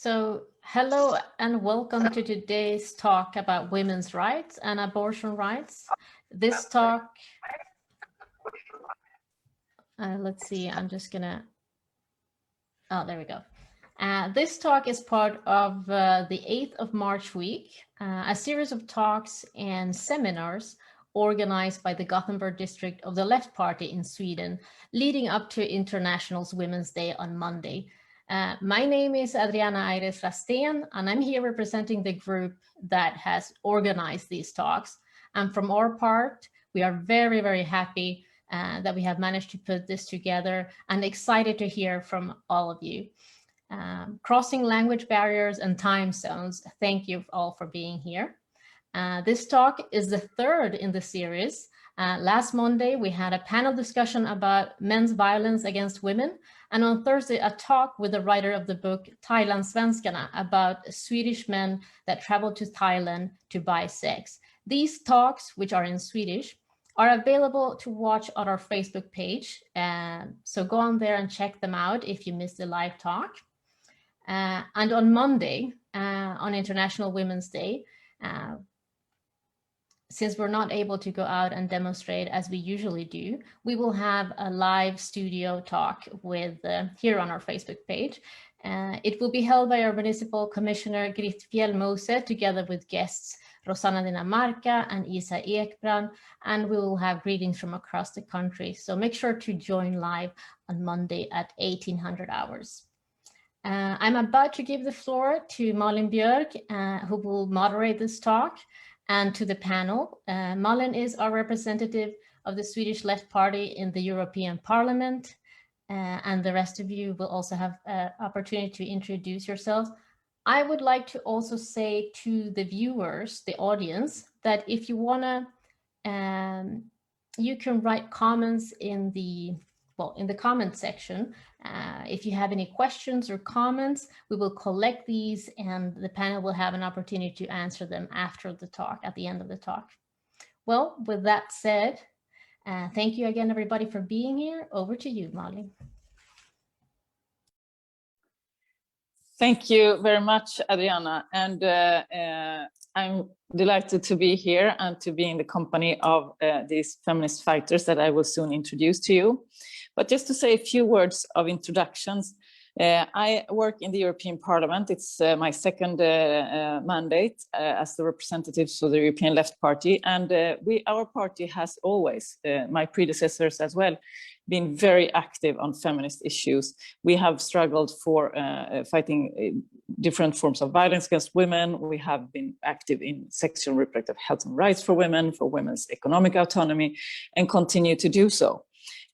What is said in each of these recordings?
Hello and welcome to today's talk about women's rights and abortion rights. This talk, let's see, I'm just gonna, there we go. This talk is part of the 8th of March week, a series of talks and seminars organized by the Gothenburg district of the Left Party in Sweden, leading up to International Women's Day on Monday. My name is Adriana Ailbhe Smyth, and I'm here representing the group that has organized these talks. And from our part, we are very, very happy that we have managed to put this together and excited to hear from all of you. Crossing language barriers and time zones, thank you all for being here. This talk is the third in the series. Last Monday, we had a panel discussion about men's violence against women. And on Thursday, a talk with the writer of the book, Thailandssvenskarna, about Swedish men that traveled to Thailand to buy sex. These talks, which are in Swedish, are available to watch on our Facebook page. So go on there and check them out if you missed the live talk. And on Monday, on International Women's Day, since we're not able to go out and demonstrate as we usually do, we will have a live studio talk with here on our Facebook page. It will be held by our Municipal Commissioner Grit Fjellmose together with guests Rosanna Dinamarca and Isa Ekbrand, and we will have greetings from across the country. So make sure to join live on Monday at 1800 hours. I'm about to give the floor to Malin Björk, who will moderate this talk, and to the panel. Malin is our representative of the Swedish Left Party in the European Parliament, and the rest of you will also have an opportunity to introduce yourselves. I would like to also say to the viewers, the audience, that if you wanna, you can write comments in the comment section. If you have any questions or comments, we will collect these and the panel will have an opportunity to answer them after the talk, at the end of the talk. Well, with that said, thank you again, everybody, for being here. Over to you, Malin. Thank you very much, Adriana. And I'm delighted to be here and to be in the company of these feminist fighters that I will soon introduce to you. But just to say a few words of introductions, I work in the European Parliament. It's my second mandate as the representative for the European Left Party. And our party has always, my predecessors as well, been very active on feminist issues. We have struggled for fighting different forms of violence against women. We have been active in sexual and reproductive health and rights for women's economic autonomy, and continue to do so.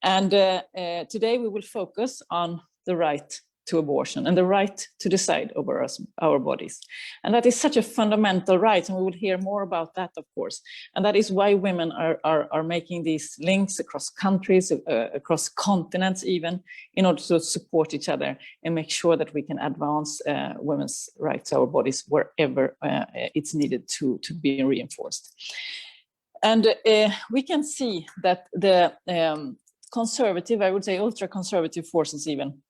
And today we will focus on the right to abortion and the right to decide over our bodies. And that is such a fundamental right, and we will hear more about that, of course. And that is why women are making these links across countries, across continents even, in order to support each other and make sure that we can advance women's rights to our bodies wherever it's needed to be reinforced. And we can see that the conservative, I would say ultra-conservative forces even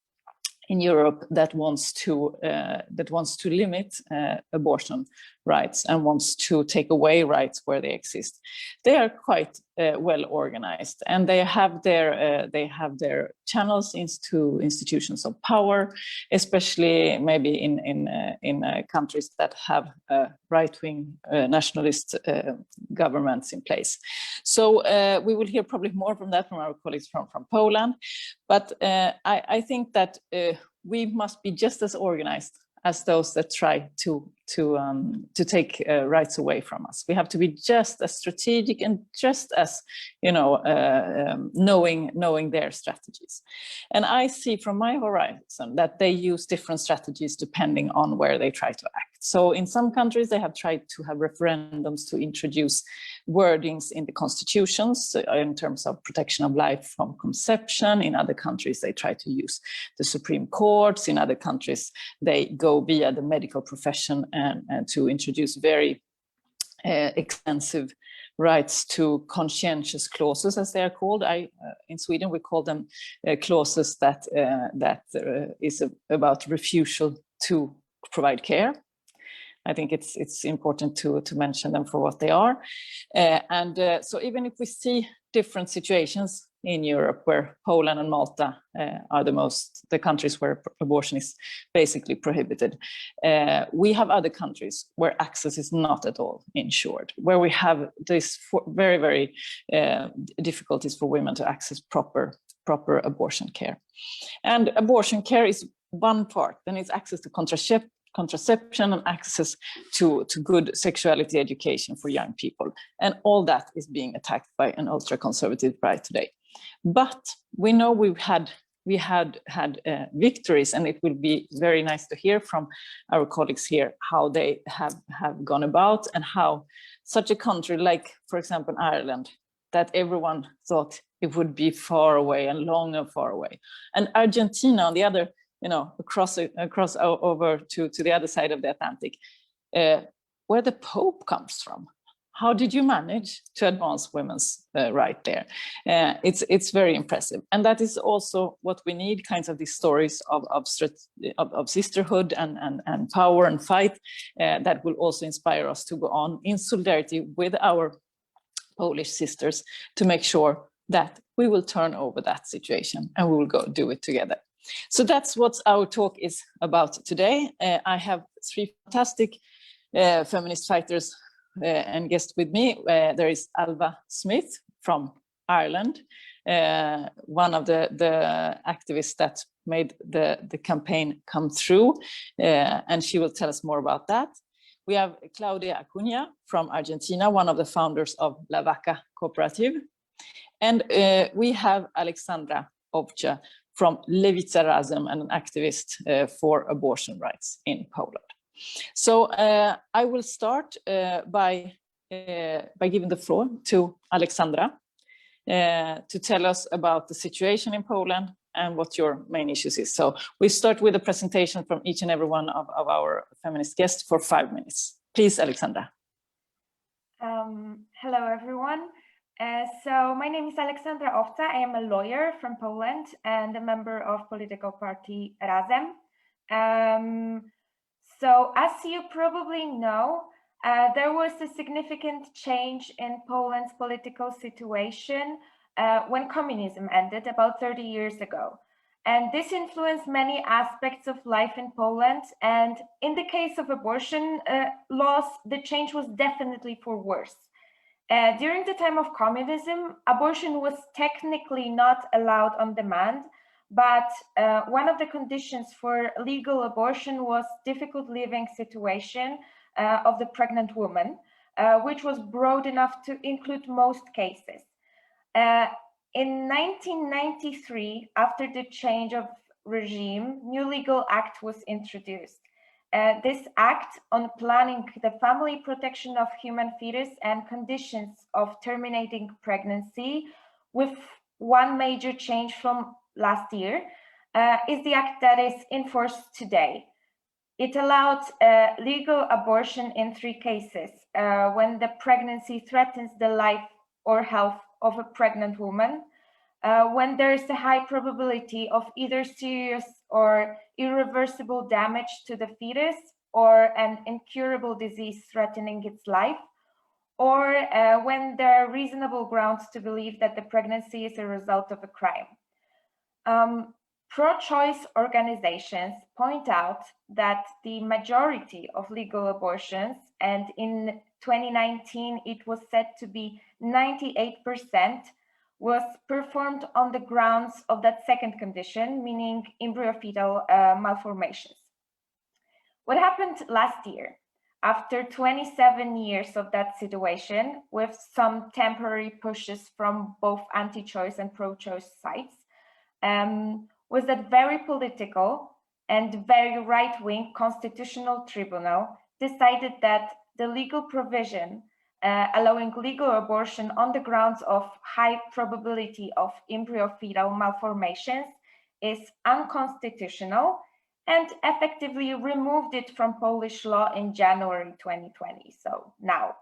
in Europe that wants to limit abortion rights and wants to take away rights where they exist. They are quite well organized, and they have their channels into institutions of power, especially maybe in countries that have right-wing nationalist governments in place. So we will hear probably more from that from our colleagues from Poland, but I think that we must be just as organized as those that try to take rights away from us. We have to be just as strategic and just as, knowing their strategies. And I see from my horizon that they use different strategies depending on where they try to act. So in some countries, they have tried to have referendums to introduce wordings in the constitutions in terms of protection of life from conception. In other countries, they try to use the Supreme Courts. In other countries, they go via the medical profession and to introduce very extensive rights to conscientious clauses, as they are called. In Sweden, we call them clauses that is about refusal to provide care. I think it's important to mention them for what they are. So even if we see different situations in Europe, where Poland and Malta are the countries where abortion is basically prohibited, we have other countries where access is not at all ensured, where we have this very, very difficulties for women to access proper abortion care. And abortion care is one part, then it's access to contraception and access to good sexuality education for young people. And all that is being attacked by an ultra-conservative right today. But we know we had victories, and it will be very nice to hear from our colleagues here how they have gone about, and how such a country like, for example, Ireland, that everyone thought it would be far away and long and far away. And Argentina on the other, across over to the other side of the Atlantic, where the Pope comes from. How did you manage to advance women's right there? It's very impressive. And that is also what we need, kinds of these stories of sisterhood and power and fight that will also inspire us to go on in solidarity with our Polish sisters to make sure that we will turn over that situation and we will go do it together. So that's what our talk is about today. I have three fantastic feminist fighters and guests with me. There is Ailbhe Smyth from Ireland, one of the activists that made the campaign come through, and she will tell us more about that. We have Claudia Acuna from Argentina, one of the founders of Lewica Cooperative. And we have Aleksandra Owca from Lewica Razem, and an activist for abortion rights in Poland. So I will start by giving the floor to Aleksandra to tell us about the situation in Poland and what your main issues is. So we start with a presentation from each and every one of our feminist guests for 5 minutes. Please, Aleksandra. Hello, everyone. So my name is Aleksandra Owca. I am a lawyer from Poland and a member of political party Razem. So as you probably know, there was a significant change in Poland's political situation when communism ended about 30 years ago. And this influenced many aspects of life in Poland. And in the case of abortion laws, the change was definitely for worse. During the time of communism, abortion was technically not allowed on demand, but one of the conditions for legal abortion was difficult living situation of the pregnant woman, which was broad enough to include most cases. In 1993, after the change of regime, new legal act was introduced. This act on planning the family protection of human fetus and conditions of terminating pregnancy, with one major change from last year, is the act that is in force today. It allowed legal abortion in 3 cases: when the pregnancy threatens the life or health of a pregnant woman, when there is a high probability of either serious or irreversible damage to the fetus, or an incurable disease threatening its life, or when there are reasonable grounds to believe that the pregnancy is a result of a crime. Pro-choice organizations point out that the majority of legal abortions, and in 2019 it was said to be 98%, was performed on the grounds of that second condition, meaning embryo-fetal malformations. What happened last year, after 27 years of that situation, with some temporary pushes from both anti-choice and pro-choice sides, was that very political and very right-wing constitutional tribunal decided that the legal provision allowing legal abortion on the grounds of high probability of embryo-fetal malformations is unconstitutional, and effectively removed it from Polish law in January 2020, so now.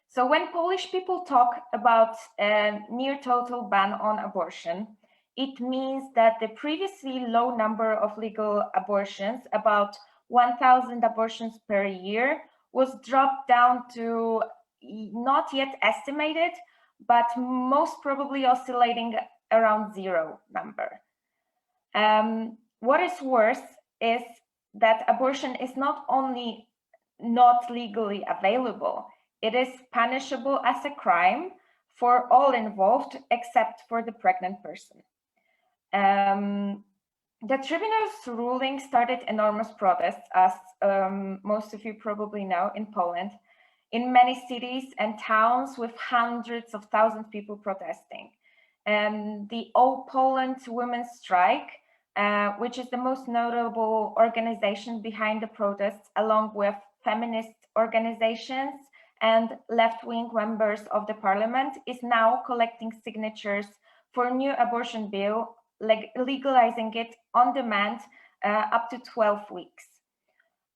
So when Polish people talk about a near total ban on abortion, it means that the previously low number of legal abortions, about 1,000 abortions per year, was dropped down to not yet estimated, but most probably oscillating around zero number. What is worse is that abortion is not only not legally available, it is punishable as a crime for all involved except for the pregnant person. The tribunal's ruling started enormous protests, as most of you probably know, in Poland, in many cities and towns with hundreds of thousands of people protesting. The All Poland Women's Strike, which is the most notable organization behind the protests, along with feminist organizations and left-wing members of the parliament, is now collecting signatures for a new abortion bill, legalizing it on demand up to 12 weeks.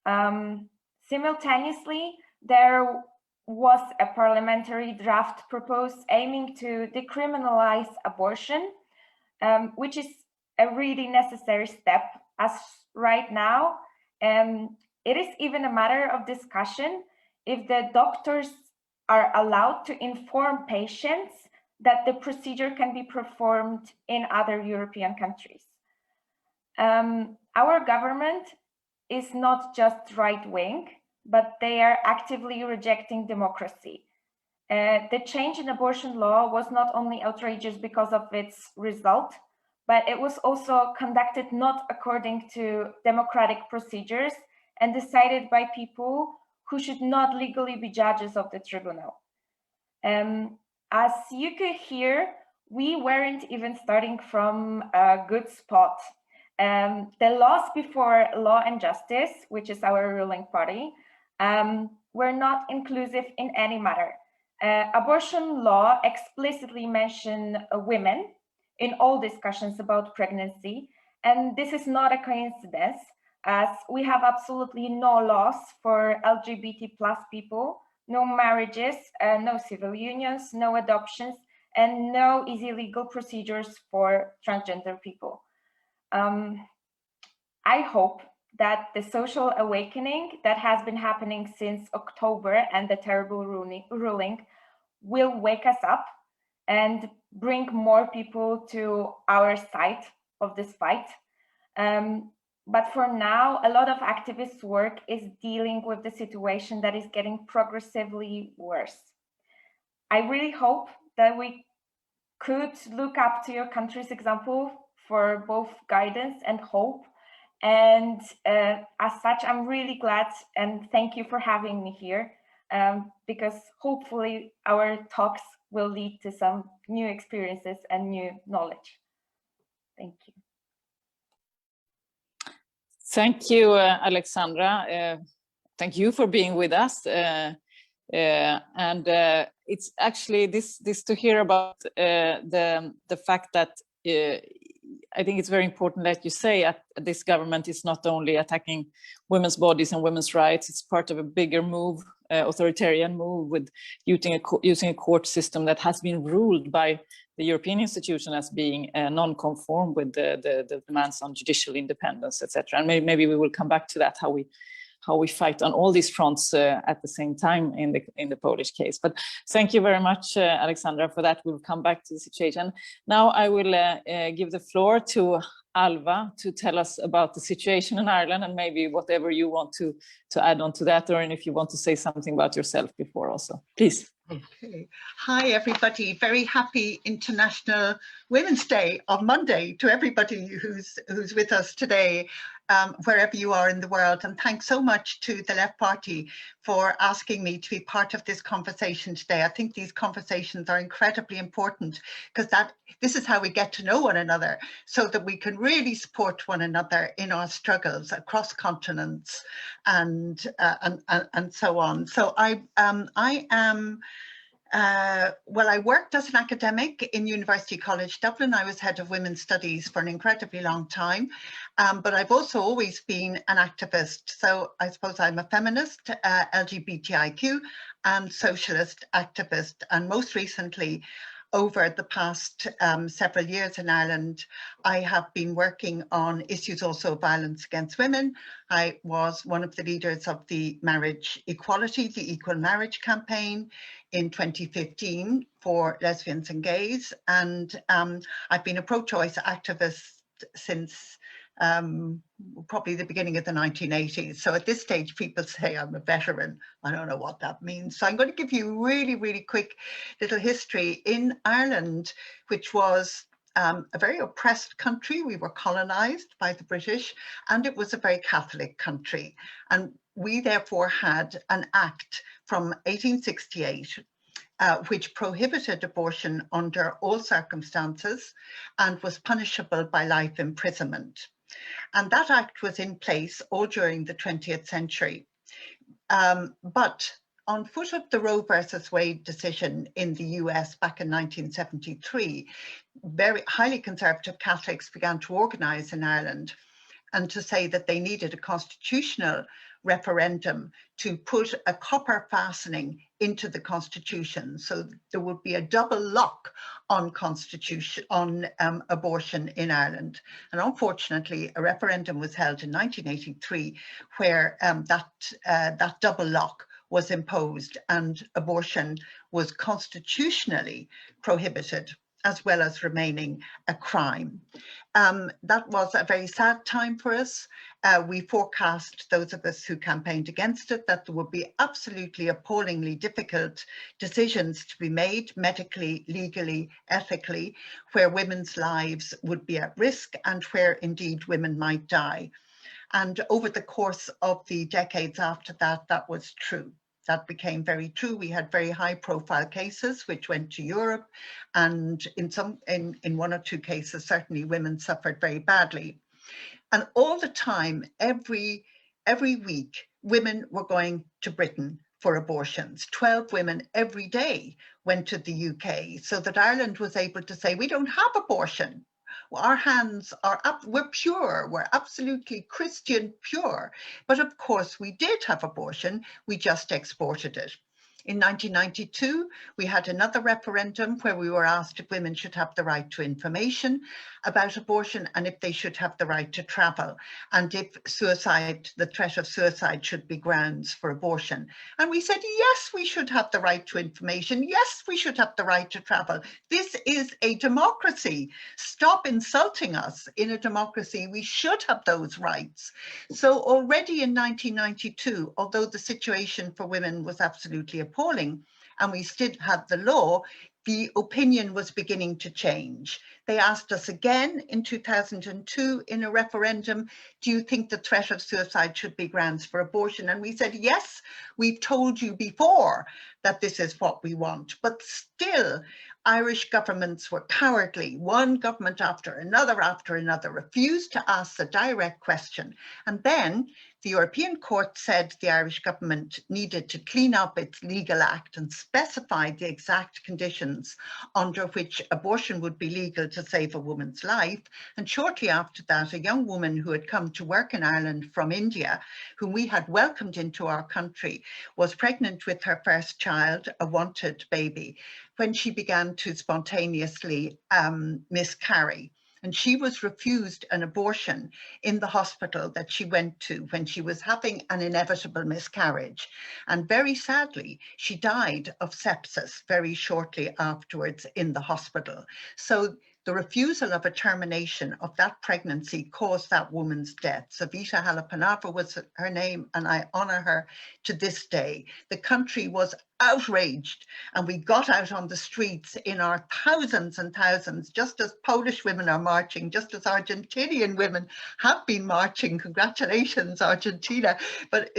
Simultaneously, there was a parliamentary draft proposed aiming to decriminalize abortion, which is a really necessary step, as right now it is even a matter of discussion if the doctors are allowed to inform patients that the procedure can be performed in other European countries. Our government is not just right-wing, but they are actively rejecting democracy. The change in abortion law was not only outrageous because of its result, but it was also conducted not according to democratic procedures and decided by people who should not legally be judges of the tribunal. As you could hear, we weren't even starting from a good spot. The Laws Before Law and Justice, which is our ruling party, were not inclusive in any matter. Abortion law explicitly mention women in all discussions about pregnancy, and this is not a coincidence, as we have absolutely no laws for LGBT+ people, no marriages, no civil unions, no adoptions, and no easy legal procedures for transgender people. I hope that the social awakening that has been happening since October and the terrible ruling will wake us up and bring more people to our side of this fight. But for now, a lot of activist work is dealing with the situation that is getting progressively worse. I really hope that we could look up to your country's example for both guidance and hope. And as such, I'm really glad and thank you for having me here, because hopefully our talks will lead to some new experiences and new knowledge. Thank you. Thank you, Aleksandra. Thank you for being with us. It's actually this to hear about the fact that I think it's very important that you say that this government is not only attacking women's bodies and women's rights, it's part of a bigger move, authoritarian move, with using a court system that has been ruled by the European institution as being non-conform with the demands on judicial independence, etc. And maybe we will come back to that, how we fight on all these fronts at the same time in the Polish case. But thank you very much, Aleksandra, for that. We'll come back to the situation. Now I will give the floor to Ailbhe to tell us about the situation in Ireland, and maybe whatever you want to add on to that, or if you want to say something about yourself before also, please. Okay. Hi, everybody. Very happy International Women's Day on Monday to everybody who's with us today, wherever you are in the world. And thanks so much to the Left Party for asking me to be part of this conversation today. I think these conversations are incredibly important, because this is how we get to know one another, so that we can really support one another in our struggles across continents and so on. So I worked as an academic in University College Dublin. I was head of women's studies for an incredibly long time, but I've also always been an activist. So I suppose I'm a feminist, LGBTIQ and socialist activist. And most recently, over the past several years in Ireland, I have been working on issues also of violence against women. I was one of the leaders of the marriage equality, the Equal Marriage campaign in 2015 for lesbians and gays. And I've been a pro-choice activist since probably the beginning of the 1980s. So at this stage, people say I'm a veteran. I don't know what that means. So I'm going to give you a really, really quick little history. In Ireland, which was a very oppressed country, we were colonized by the British, and it was a very Catholic country. And we therefore had an act from 1868 which prohibited abortion under all circumstances and was punishable by life imprisonment. And that act was in place all during the 20th century. But on foot of the Roe versus Wade decision in the US back in 1973, very highly conservative Catholics began to organize in Ireland and to say that they needed a constitutional referendum to put a copper fastening into the constitution, so there would be a double lock on abortion in Ireland. And unfortunately, a referendum was held in 1983 where that double lock was imposed and abortion was constitutionally prohibited, as well as remaining a crime. That was a very sad time for us. We forecast, those of us who campaigned against it, that there would be absolutely appallingly difficult decisions to be made, medically, legally, ethically, where women's lives would be at risk and where indeed women might die. And over the course of the decades after that, that was true. That became very true. We had very high profile cases which went to Europe, and in one or two cases, certainly women suffered very badly. And all the time, every week, women were going to Britain for abortions. 12 women every day went to the UK, so that Ireland was able to say, we don't have abortion. Our hands are up, we're pure, we're absolutely Christian pure. But of course we did have abortion, we just exported it. In 1992, we had another referendum where we were asked if women should have the right to information about abortion and if they should have the right to travel, and if suicide, the threat of suicide, should be grounds for abortion. And we said, yes, we should have the right to information. Yes, we should have the right to travel. This is a democracy. Stop insulting us. In a democracy, we should have those rights. So already in 1992, although the situation for women was absolutely appalling, and we still had the law, the opinion was beginning to change. They asked us again in 2002 in a referendum, do you think the threat of suicide should be grounds for abortion? And we said, yes, we've told you before that this is what we want. But still, Irish governments were cowardly. One government after another refused to ask the direct question. And then the European Court said the Irish government needed to clean up its legal act and specify the exact conditions under which abortion would be legal to save a woman's life. And shortly after that, a young woman who had come to work in Ireland from India, whom we had welcomed into our country, was pregnant with her first child, a wanted baby, when she began to spontaneously miscarry. And she was refused an abortion in the hospital that she went to when she was having an inevitable miscarriage. And very sadly, she died of sepsis very shortly afterwards in the hospital. So the refusal of a termination of that pregnancy caused that woman's death. Savita Halappanavar was her name, and I honor her to this day. The country was outraged, and we got out on the streets in our thousands and thousands, just as Polish women are marching, just as Argentinian women have been marching. Congratulations, Argentina. But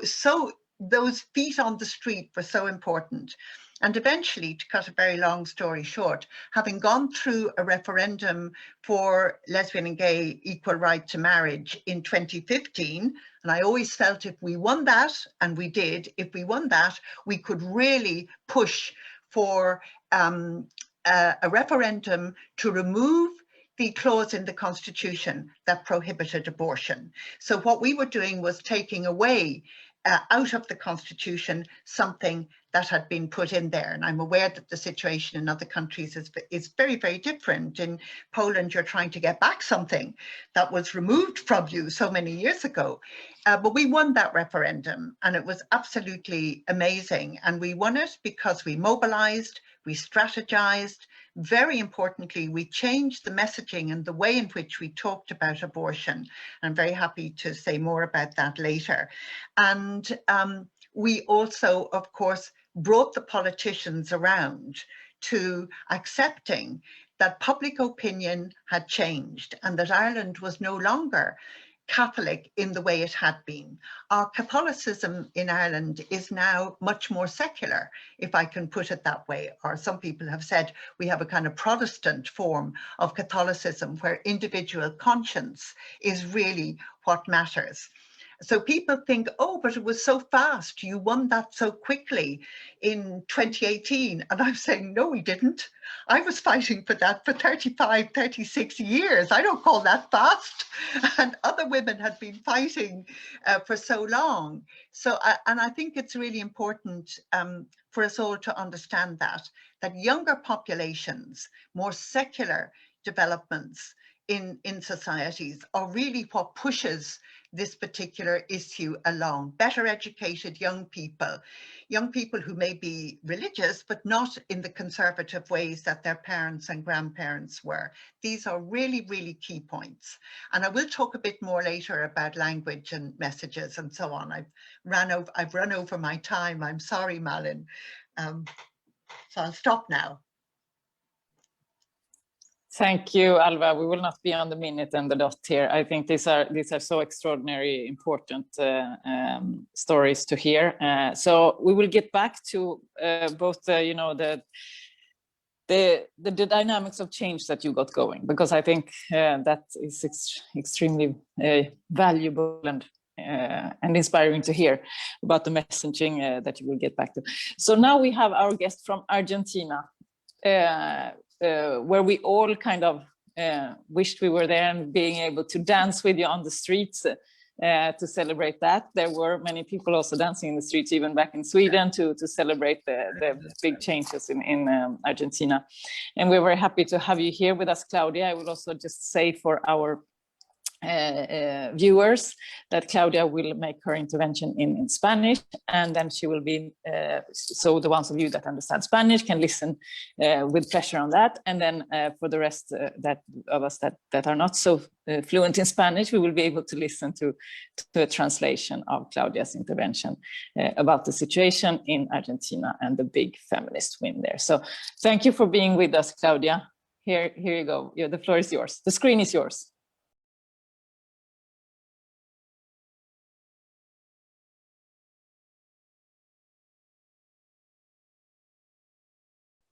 so those feet on the street were so important. And eventually, to cut a very long story short, having gone through a referendum for lesbian and gay equal right to marriage in 2015, and I always felt if we won that, and we did, if we won that, we could really push for a referendum to remove the clause in the Constitution that prohibited abortion. So what we were doing was taking away out of the Constitution something that had been put in there. And I'm aware that the situation in other countries is very, very different. In Poland, you're trying to get back something that was removed from you so many years ago. But we won that referendum, and it was absolutely amazing. And we won it because we mobilized, we strategized. Very importantly, we changed the messaging and the way in which we talked about abortion. I'm very happy to say more about that later. And we also, of course, brought the politicians around to accepting that public opinion had changed and that Ireland was no longer Catholic in the way it had been. Our Catholicism in Ireland is now much more secular, if I can put it that way. Or some people have said we have a kind of Protestant form of Catholicism where individual conscience is really what matters. So people think, oh, but it was so fast. You won that so quickly in 2018. And I'm saying, no, we didn't. I was fighting for that for 35, 36 years. I don't call that fast. And other women had been fighting for so long. So, and I think it's really important for us all to understand that younger populations, more secular developments in societies are really what pushes this particular issue along. Better educated young people who may be religious, but not in the conservative ways that their parents and grandparents were. These are really, really key points. And I will talk a bit more later about language and messages and so on. I've run over my time. I'm sorry, Malin. So I'll stop now. Thank you, Ailbhe. We will not be on the minute and the dot here. I think these are so extraordinary, important stories to hear. So we will get back to both the dynamics of change that you got going, because I think that is extremely valuable and inspiring to hear about the messaging that you will get back to. So now we have our guest from Argentina. Where we all kind of wished we were there and being able to dance with you on the streets to celebrate that. There were many people also dancing in the streets, even back in Sweden, to celebrate the big changes in Argentina. And we're very happy to have you here with us, Claudia. I will also just say for our viewers that Claudia will make her intervention in Spanish, and then she will be so the ones of you that understand Spanish can listen with pleasure on that, and then for the rest of us that are not so fluent in Spanish, we will be able to listen to a translation of Claudia's intervention about the situation in Argentina and the big feminist win there. So thank you for being with us, Claudia. Here you go. The floor is yours. The screen is yours.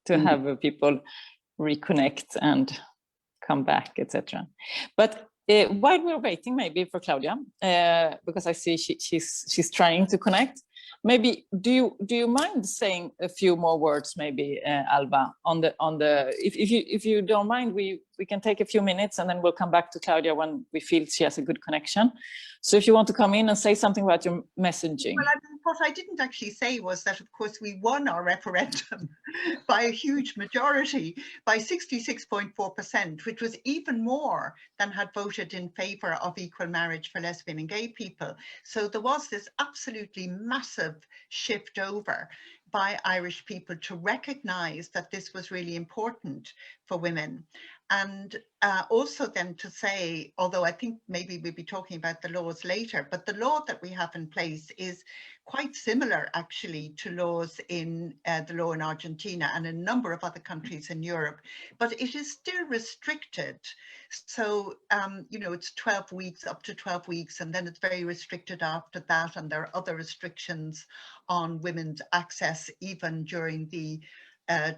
To have people reconnect and come back, etc. But while we're waiting, maybe for Claudia, because I see she's trying to connect. Maybe do you mind saying a few more words, maybe Ailbhe, on the if you don't mind, we can take a few minutes and then we'll come back to Claudia when we feel she has a good connection. So if you want to come in and say something about your messaging. Well, what I didn't actually say was that, of course, we won our referendum by a huge majority, by 66.4%, which was even more than had voted in favour of equal marriage for lesbian and gay people. So there was this absolutely massive shift over by Irish people to recognise that this was really important for women. And also then to say, although I think maybe we'll be talking about the laws later, but the law that we have in place is quite similar actually to laws in the law in Argentina and a number of other countries in Europe, but it is still restricted. So, it's 12 weeks, up to 12 weeks, and then it's very restricted after that. And there are other restrictions on women's access, even during the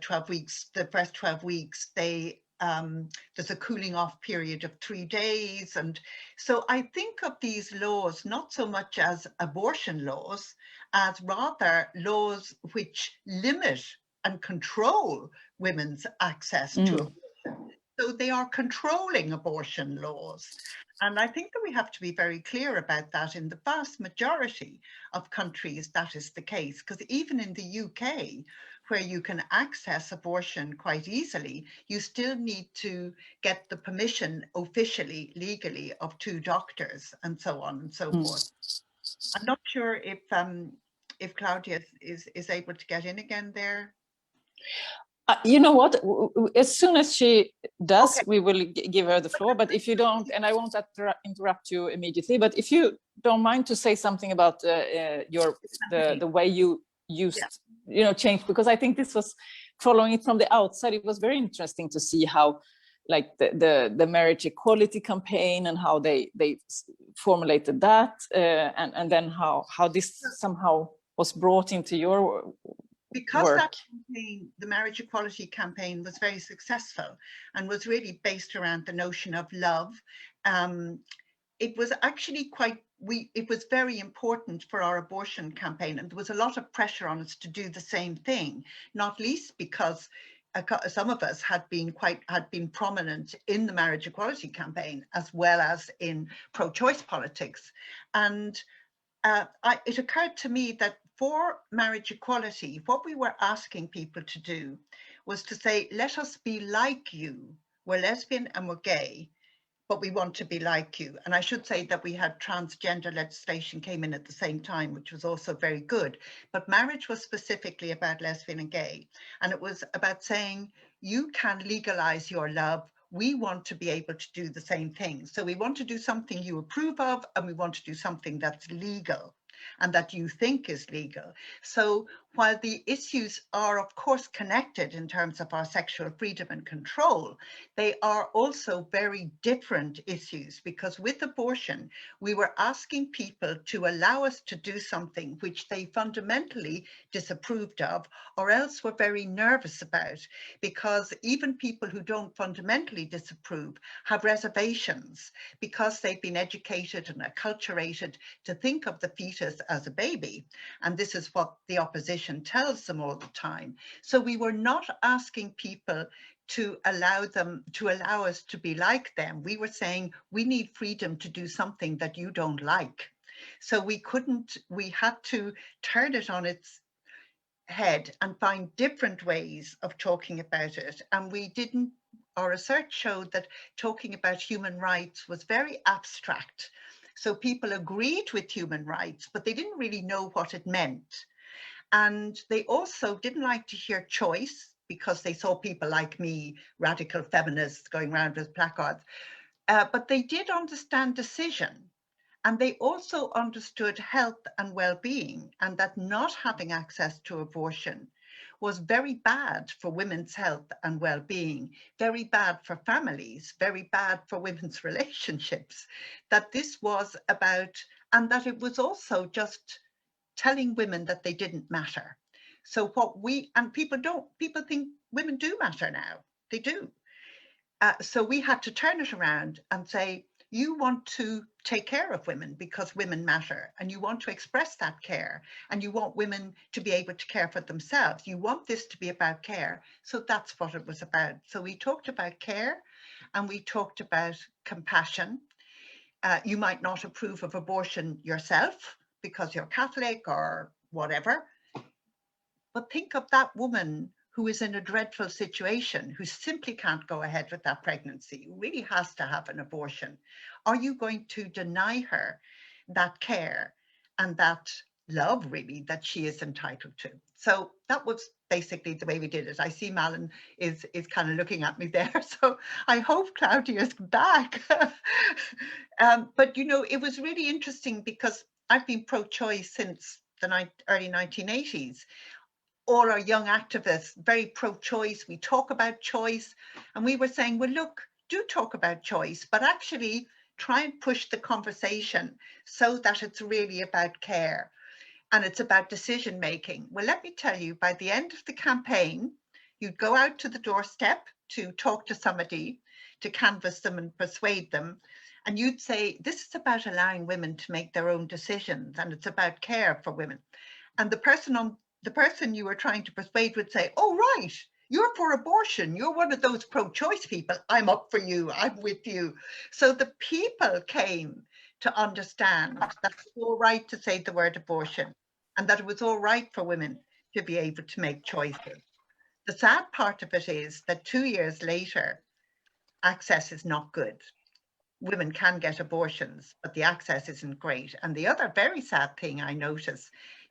12 weeks, the first 12 weeks, there's a cooling off period of 3 days. And so I think of these laws not so much as abortion laws, as rather laws which limit and control women's access to abortion. So they are controlling abortion laws. And I think that we have to be very clear about that. In the vast majority of countries, that is the case, because even in the UK, where you can access abortion quite easily, you still need to get the permission officially, legally, of 2 doctors and so on and so forth. I'm not sure if Claudia is able to get in again there. You know what? As soon as she does, Okay. we will give her the floor. But if you don't, and I won't interrupt you immediately, but if you don't mind to say something about the way you used, change, because I think this was following it from the outside. It was very interesting to see how, like the marriage equality campaign and how they formulated that, and then how this somehow was brought into your because work. That campaign, the marriage equality campaign, was very successful and was really based around the notion of love. It was actually it was very important for our abortion campaign, and there was a lot of pressure on us to do the same thing, not least because some of us had been prominent in the marriage equality campaign as well as in pro-choice politics. And it occurred to me that for marriage equality, what we were asking people to do was to say, let us be like you. We're lesbian and we're gay, but we want to be like you. And I should say that we had transgender legislation came in at the same time, which was also very good. But marriage was specifically about lesbian and gay. And it was about saying, you can legalize your love. We want to be able to do the same thing. So we want to do something you approve of, and we want to do something that's legal and that you think is legal. So while the issues are of course connected in terms of our sexual freedom and control, they are also very different issues, because with abortion, we were asking people to allow us to do something which they fundamentally disapproved of, or else were very nervous about, because even people who don't fundamentally disapprove have reservations because they've been educated and acculturated to think of the fetus as a baby. And this is what the opposition tells them all the time. So we were not asking people to allow us to be like them. We were saying, we need freedom to do something that you don't like. So we had to turn it on its head and find different ways of talking about it. And our research showed that talking about human rights was very abstract. So people agreed with human rights, but they didn't really know what it meant. And they also didn't like to hear choice, because they saw people like me, radical feminists, going around with placards. But they did understand decision. And they also understood health and well-being, and that not having access to abortion was very bad for women's health and well-being, very bad for families, very bad for women's relationships, that this was about, and that it was also just telling women that they didn't matter. So people think women do matter now, they do. So we had to turn it around and say, you want to take care of women because women matter, and you want to express that care, and you want women to be able to care for themselves. You want this to be about care. So that's what it was about. So we talked about care, and we talked about compassion. You might not approve of abortion yourself because you're Catholic or whatever, but think of that woman who is in a dreadful situation, who simply can't go ahead with that pregnancy, who really has to have an abortion. Are you going to deny her that care and that love, really, that she is entitled to? So that was basically the way we did it. I see Malin is kind of looking at me there, so I hope Claudia's back. But it was really interesting because I've been pro-choice since the early 1980s. All our young activists, very pro-choice, we talk about choice, and we were saying, well, look, do talk about choice, but actually try and push the conversation so that it's really about care and it's about decision making. Well, let me tell you, by the end of the campaign, you'd go out to the doorstep to talk to somebody, to canvass them and persuade them, and you'd say, this is about allowing women to make their own decisions, and it's about care for women. And the person you were trying to persuade would say, oh, right, You're for abortion. You're one of those pro-choice people. I'm up for you. I'm with you. So the people came to understand that it's all right to say the word abortion and that it was all right for women to be able to make choices. The sad part of it is that 2 years later, access is not good. Women can get abortions, but the access isn't great. And the other very sad thing I notice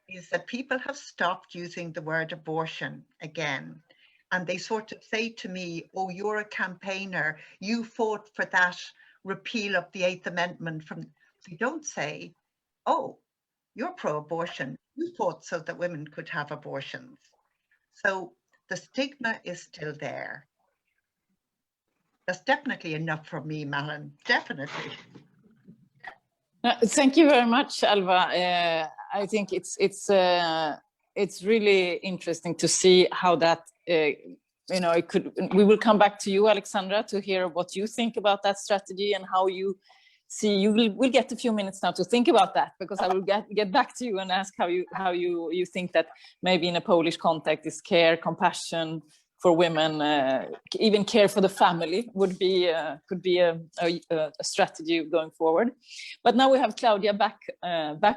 is that people have stopped using the word abortion again. And they sort of say to me, oh, you're a campaigner. You fought for that repeal of the 8th Amendment. They don't say, oh, you're pro-abortion. You fought so that women could have abortions. So the stigma is still there. That's definitely enough for me, Malin, definitely. Thank you very much, Ailbhe. I think it's really interesting to see how that, you know, it could. We will come back to you, Aleksandra, to hear what you think about that strategy and how you see. We'll get a few minutes now to think about that, because I will get back to you and ask how you think that maybe in a Polish context is care, compassion for women, even care for the family would be could be a strategy going forward. But now we have Claudia back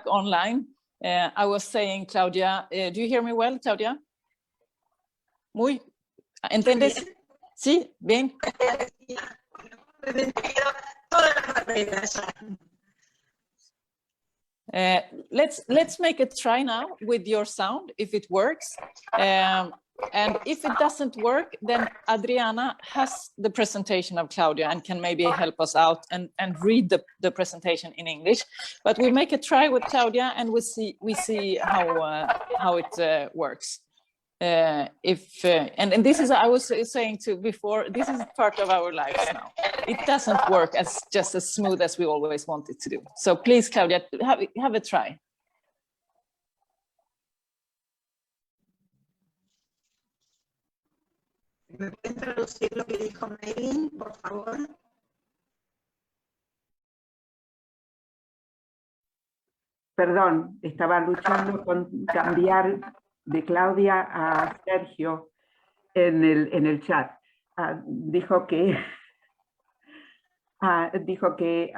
online. I was saying, Claudia, do you hear me well, Claudia? Muy, ¿entiendes? Sí, bien. Let's make a try now with your sound, if it works. And if it doesn't work, then Adriana has the presentation of Claudia and can maybe help us out and read the presentation in English. But we'll make a try with Claudia, and we see how it works. And this is, I was saying to before, this is part of our lives now. It doesn't work just as smooth as we always want it to do. So please, Claudia, have a try. ¿Me pueden traducir lo que dijo Malin, por favor? Perdón, estaba luchando con cambiar de Claudia a Sergio en el chat. Dijo que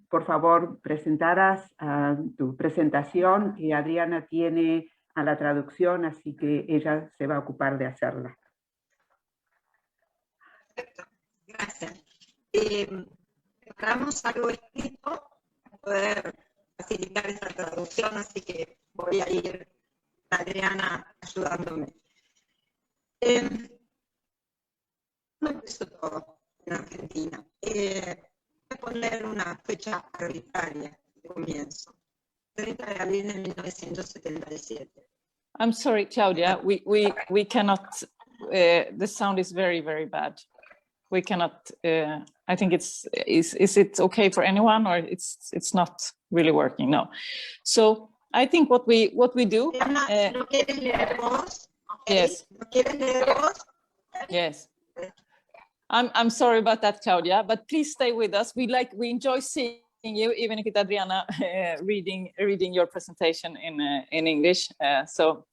por favor presentaras tu presentación, y Adriana tiene a la traducción, así que ella se va a ocupar de hacerla. Perfecto, gracias. Preparamos algo escrito para poder facilitar esa traducción, así que voy a ir a Adriana ayudándome. ¿Cómo empezó todo en Argentina? Voy a poner una fecha arbitraria de comienzo. 30 de abril de 1977. I'm sorry, Claudia, we cannot, the sound is very, very bad. We cannot, I think is it okay for anyone, or it's not really working? No. So I think what we do. Yes. Yes. I'm sorry about that, Claudia, but please stay with us. We enjoy seeing you, even if it's Adriana reading your presentation in English. So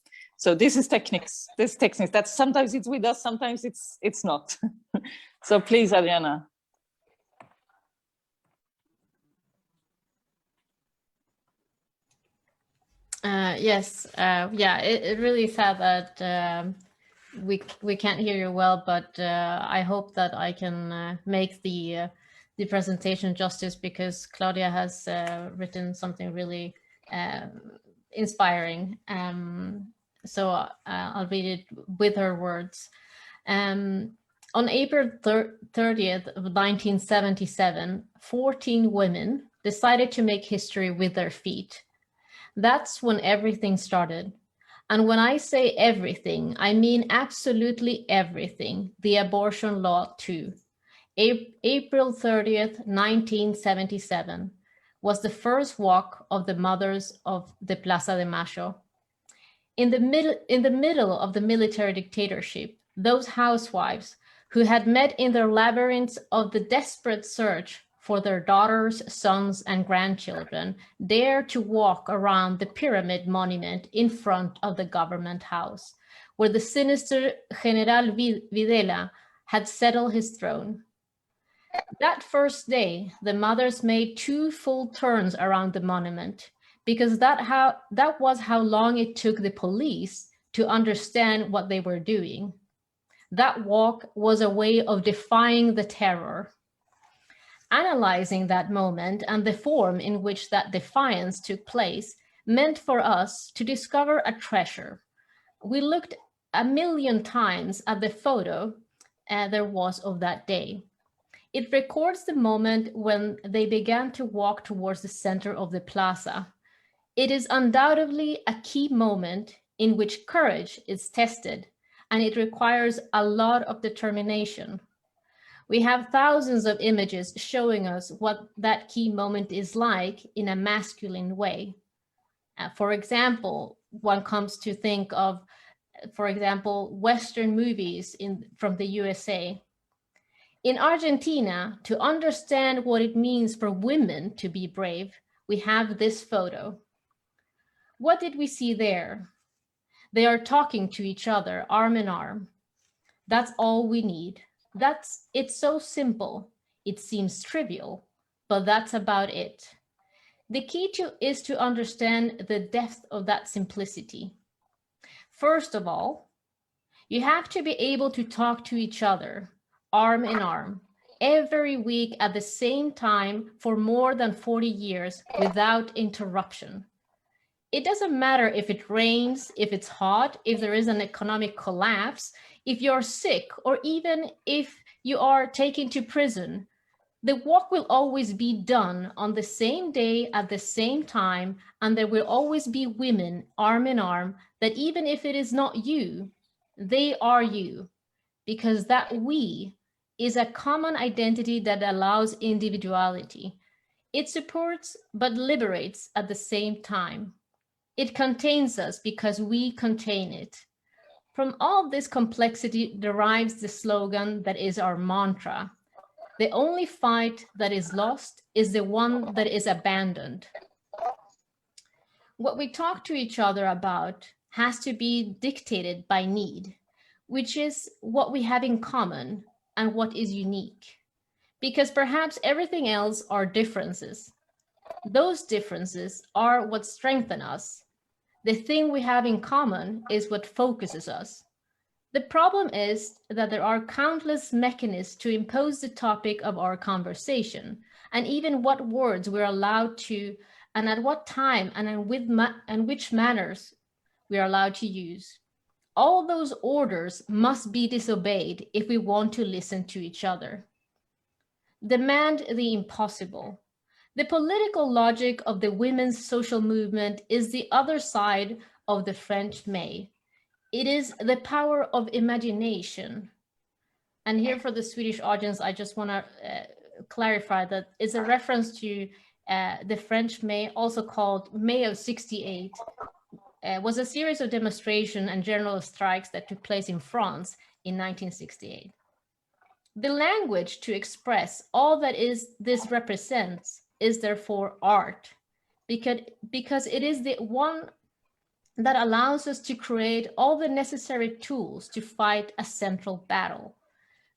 this is techniques. That sometimes it's with us, sometimes it's not. So please, Adriana. Yes, yeah, it really sad that we can't hear you well, but I hope that I can make the presentation justice, because Claudia has written something really inspiring. So I'll read it with her words. On April 30th of 1977, 14 women decided to make history with their feet. That's when everything started. And when I say everything, I mean absolutely everything, the abortion law too. April 30th, 1977 was the first walk of the mothers of the Plaza de Mayo. In the middle of the military dictatorship, those housewives who had met in their labyrinths of the desperate search for their daughters, sons, and grandchildren dared to walk around the pyramid monument in front of the government house, where the sinister General Videla had settled his throne. That first day, the mothers made 2 full turns around the monument, because that was how long it took the police to understand what they were doing. That walk was a way of defying the terror. Analyzing that moment and the form in which that defiance took place meant for us to discover a treasure. We looked 1,000,000 times at the photo there was of that day. It records the moment when they began to walk towards the center of the plaza. It is undoubtedly a key moment in which courage is tested, and it requires a lot of determination. We have thousands of images showing us what that key moment is like in a masculine way. For example, one comes to think of, for example, Western movies from the USA. In Argentina, to understand what it means for women to be brave, we have this photo. What did we see there? They are talking to each other, arm in arm. That's all we need. It's so simple. It seems trivial, but that's about it. The key is to understand the depth of that simplicity. First of all, you have to be able to talk to each other, arm in arm, every week at the same time for more than 40 years without interruption. It doesn't matter if it rains, if it's hot, if there is an economic collapse, if you're sick, or even if you are taken to prison. The walk will always be done on the same day at the same time, and there will always be women arm in arm that even if it is not you, they are you, because that we is a common identity that allows individuality. It supports but liberates at the same time. It contains us because we contain it. From all this complexity derives the slogan that is our mantra. The only fight that is lost is the one that is abandoned. What we talk to each other about has to be dictated by need, which is what we have in common and what is unique. Because perhaps everything else are differences. Those differences are what strengthen us. The thing we have in common is what focuses us. The problem is that there are countless mechanisms to impose the topic of our conversation, and even what words we're allowed to, and at what time, and which manners we're allowed to use. All those orders must be disobeyed if we want to listen to each other. Demand the impossible. The political logic of the women's social movement is the other side of the French May. It is the power of imagination. And here for the Swedish audience, I just want to clarify that it's a reference to the French May, also called May of '68, was a series of demonstrations and general strikes that took place in France in 1968. The language to express all that this represents is therefore art, because it is the one that allows us to create all the necessary tools to fight a central battle,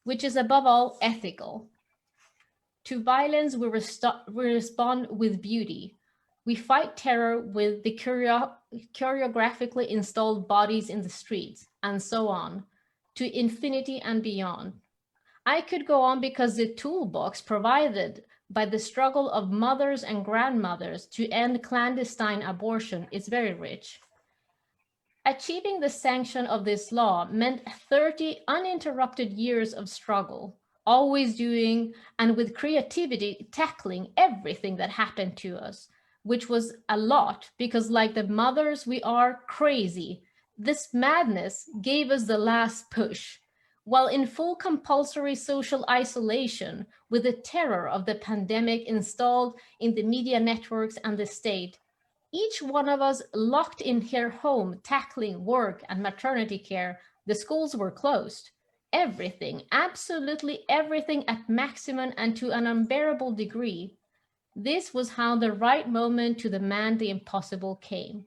which is above all ethical. To violence, we respond with beauty. We fight terror with the choreographically installed bodies in the streets, and so on, to infinity and beyond. I could go on because the toolbox provided by the struggle of mothers and grandmothers to end clandestine abortion is very rich. Achieving the sanction of this law meant 30 uninterrupted years of struggle, always doing and with creativity tackling everything that happened to us, which was a lot because, like the mothers, we are crazy. This madness gave us the last push. While in full compulsory social isolation with the terror of the pandemic installed in the media networks and the state, each one of us locked in her home, tackling work and maternity care. The schools were closed. Everything, absolutely everything at maximum and to an unbearable degree. This was how the right moment to demand the impossible came.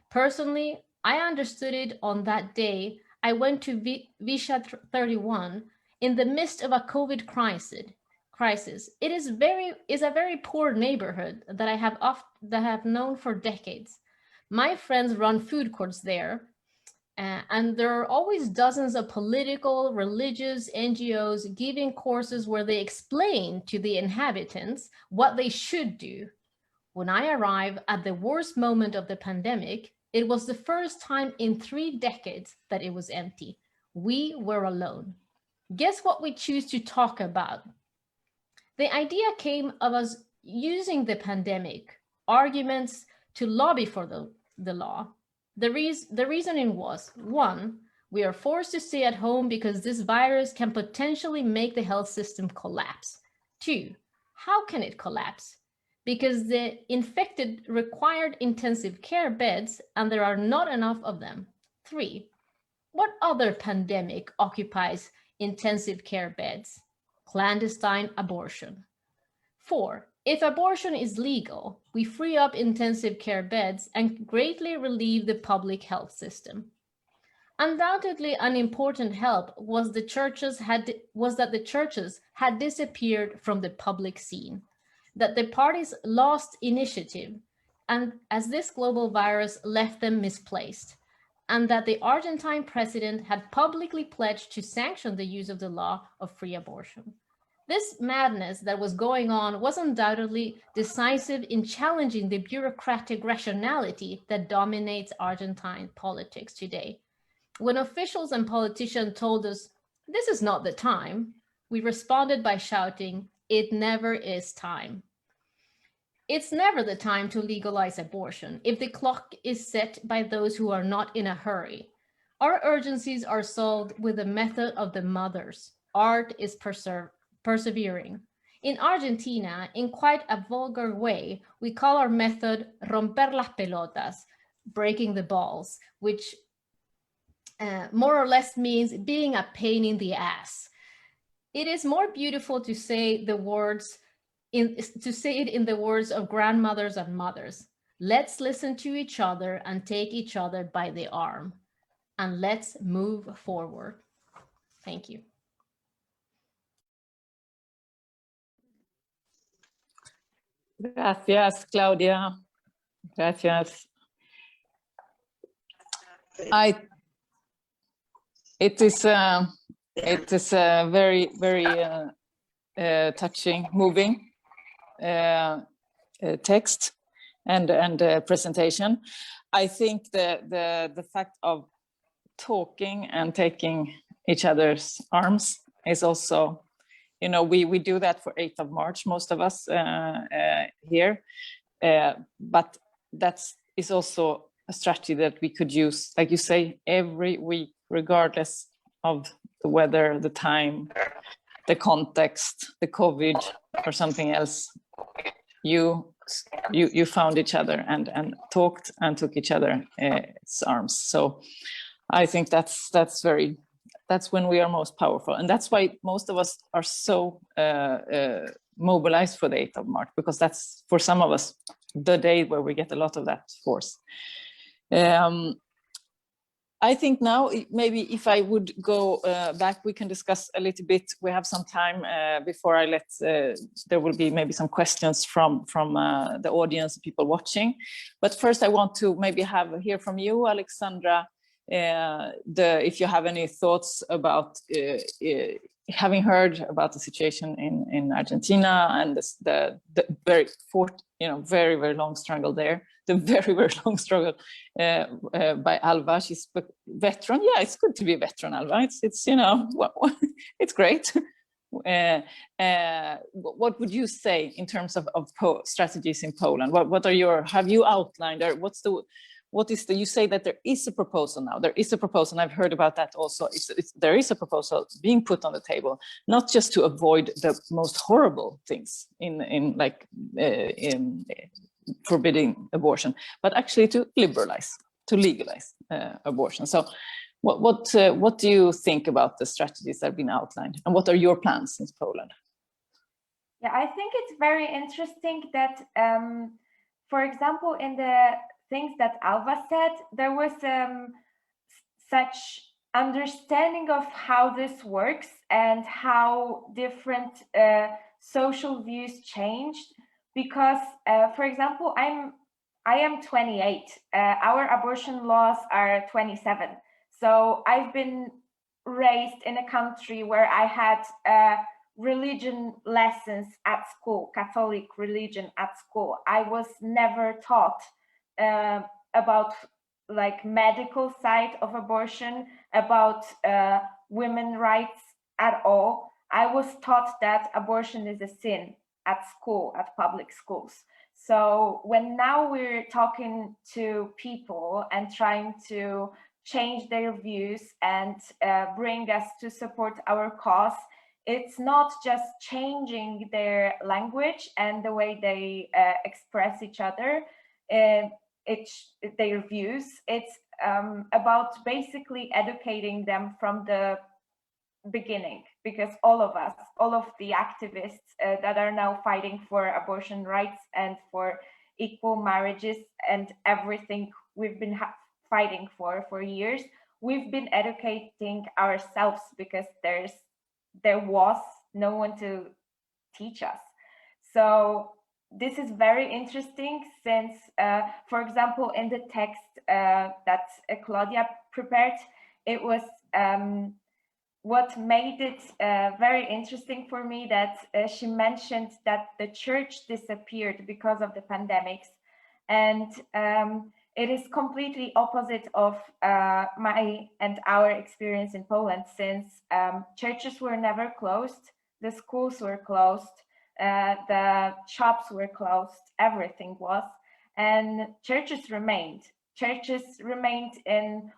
Personally, I understood it on that day. I went to Visha 31 in the midst of a COVID crisis. It is a very poor neighborhood that I have known for decades. My friends run food courts there, and there are always dozens of political, religious NGOs giving courses where they explain to the inhabitants what they should do. When I arrived at the worst moment of the pandemic, it was the first time in 3 decades that it was empty. We were alone. Guess what we choose to talk about? The idea came of us using the pandemic arguments to lobby for the law. The reasoning was, 1, we are forced to stay at home because this virus can potentially make the health system collapse. 2, how can it collapse? Because the infected required intensive care beds and there are not enough of them. 3, what other pandemic occupies intensive care beds? Clandestine abortion. 4, if abortion is legal, we free up intensive care beds and greatly relieve the public health system. Undoubtedly, an important help was that the churches had disappeared from the public scene, that the parties lost initiative, and as this global virus left them misplaced, and that the Argentine president had publicly pledged to sanction the use of the law of free abortion. This madness that was going on was undoubtedly decisive in challenging the bureaucratic rationality that dominates Argentine politics today. When officials and politicians told us, this is not the time, we responded by shouting, it never is time. It's never the time to legalize abortion if the clock is set by those who are not in a hurry. Our urgencies are solved with the method of the mothers. Art is persevering. In Argentina, in quite a vulgar way, we call our method romper las pelotas, breaking the balls, which more or less means being a pain in the ass. It is more beautiful to say it in the words of grandmothers and mothers. Let's listen to each other and take each other by the arm, and let's move forward. Thank you. Gracias, Claudia. Gracias. It is a very, very touching, moving text and presentation. I think the fact of talking and taking each other's arms is also, you know, we do that for 8th of March, most of us here, but that is also a strategy that we could use, like you say, every week, regardless of the weather, the time, the context, the COVID or something else. You found each other and talked and took each other's arms. So I think that's when we are most powerful, and that's why most of us are so mobilized for the 8th of March, because that's, for some of us, the day where we get a lot of that force. I think now, maybe if I would go back, we can discuss a little bit. We have some time before I let, there will be maybe some questions from the audience, people watching. But first I want to maybe hear from you, Aleksandra, if you have any thoughts about having heard about the situation in Argentina and the very very long struggle there, the very long struggle by Alva. She's a veteran. Yeah, it's good to be a veteran, Alva. It's you know, it's great. What would you say in terms of strategies in Poland? What are have you outlined, or you say that there is a proposal now. There is a proposal, and I've heard about that also. There is a proposal being put on the table, not just to avoid the most horrible things in forbidding abortion, but actually to legalize abortion. So what do you think about the strategies that have been outlined, and what are your plans in Poland? Yeah, I think it's very interesting that, for example, in the things that Alva said, there was such understanding of how this works and how different social views changed. Because, for example, I am 28. Our abortion laws are 27. So I've been raised in a country where I had religion lessons at school, Catholic religion at school. I was never taught about like medical side of abortion, about women rights at all. I was taught that abortion is a sin at school, at public schools. So when now we're talking to people and trying to change their views and bring us to support our cause, it's not just changing their language and the way they express each other, their views. It's about basically educating them from the beginning, because all of us, all of the activists that are now fighting for abortion rights and for equal marriages and everything we've been fighting for years, we've been educating ourselves because there was no one to teach us. So this is very interesting since, for example, in the text that Claudia prepared, it was what made it very interesting for me that she mentioned that the church disappeared because of the pandemics. And it is completely opposite of my and our experience in Poland, since churches were never closed, the schools were closed, the shops were closed, everything was, and churches remained. Churches remained in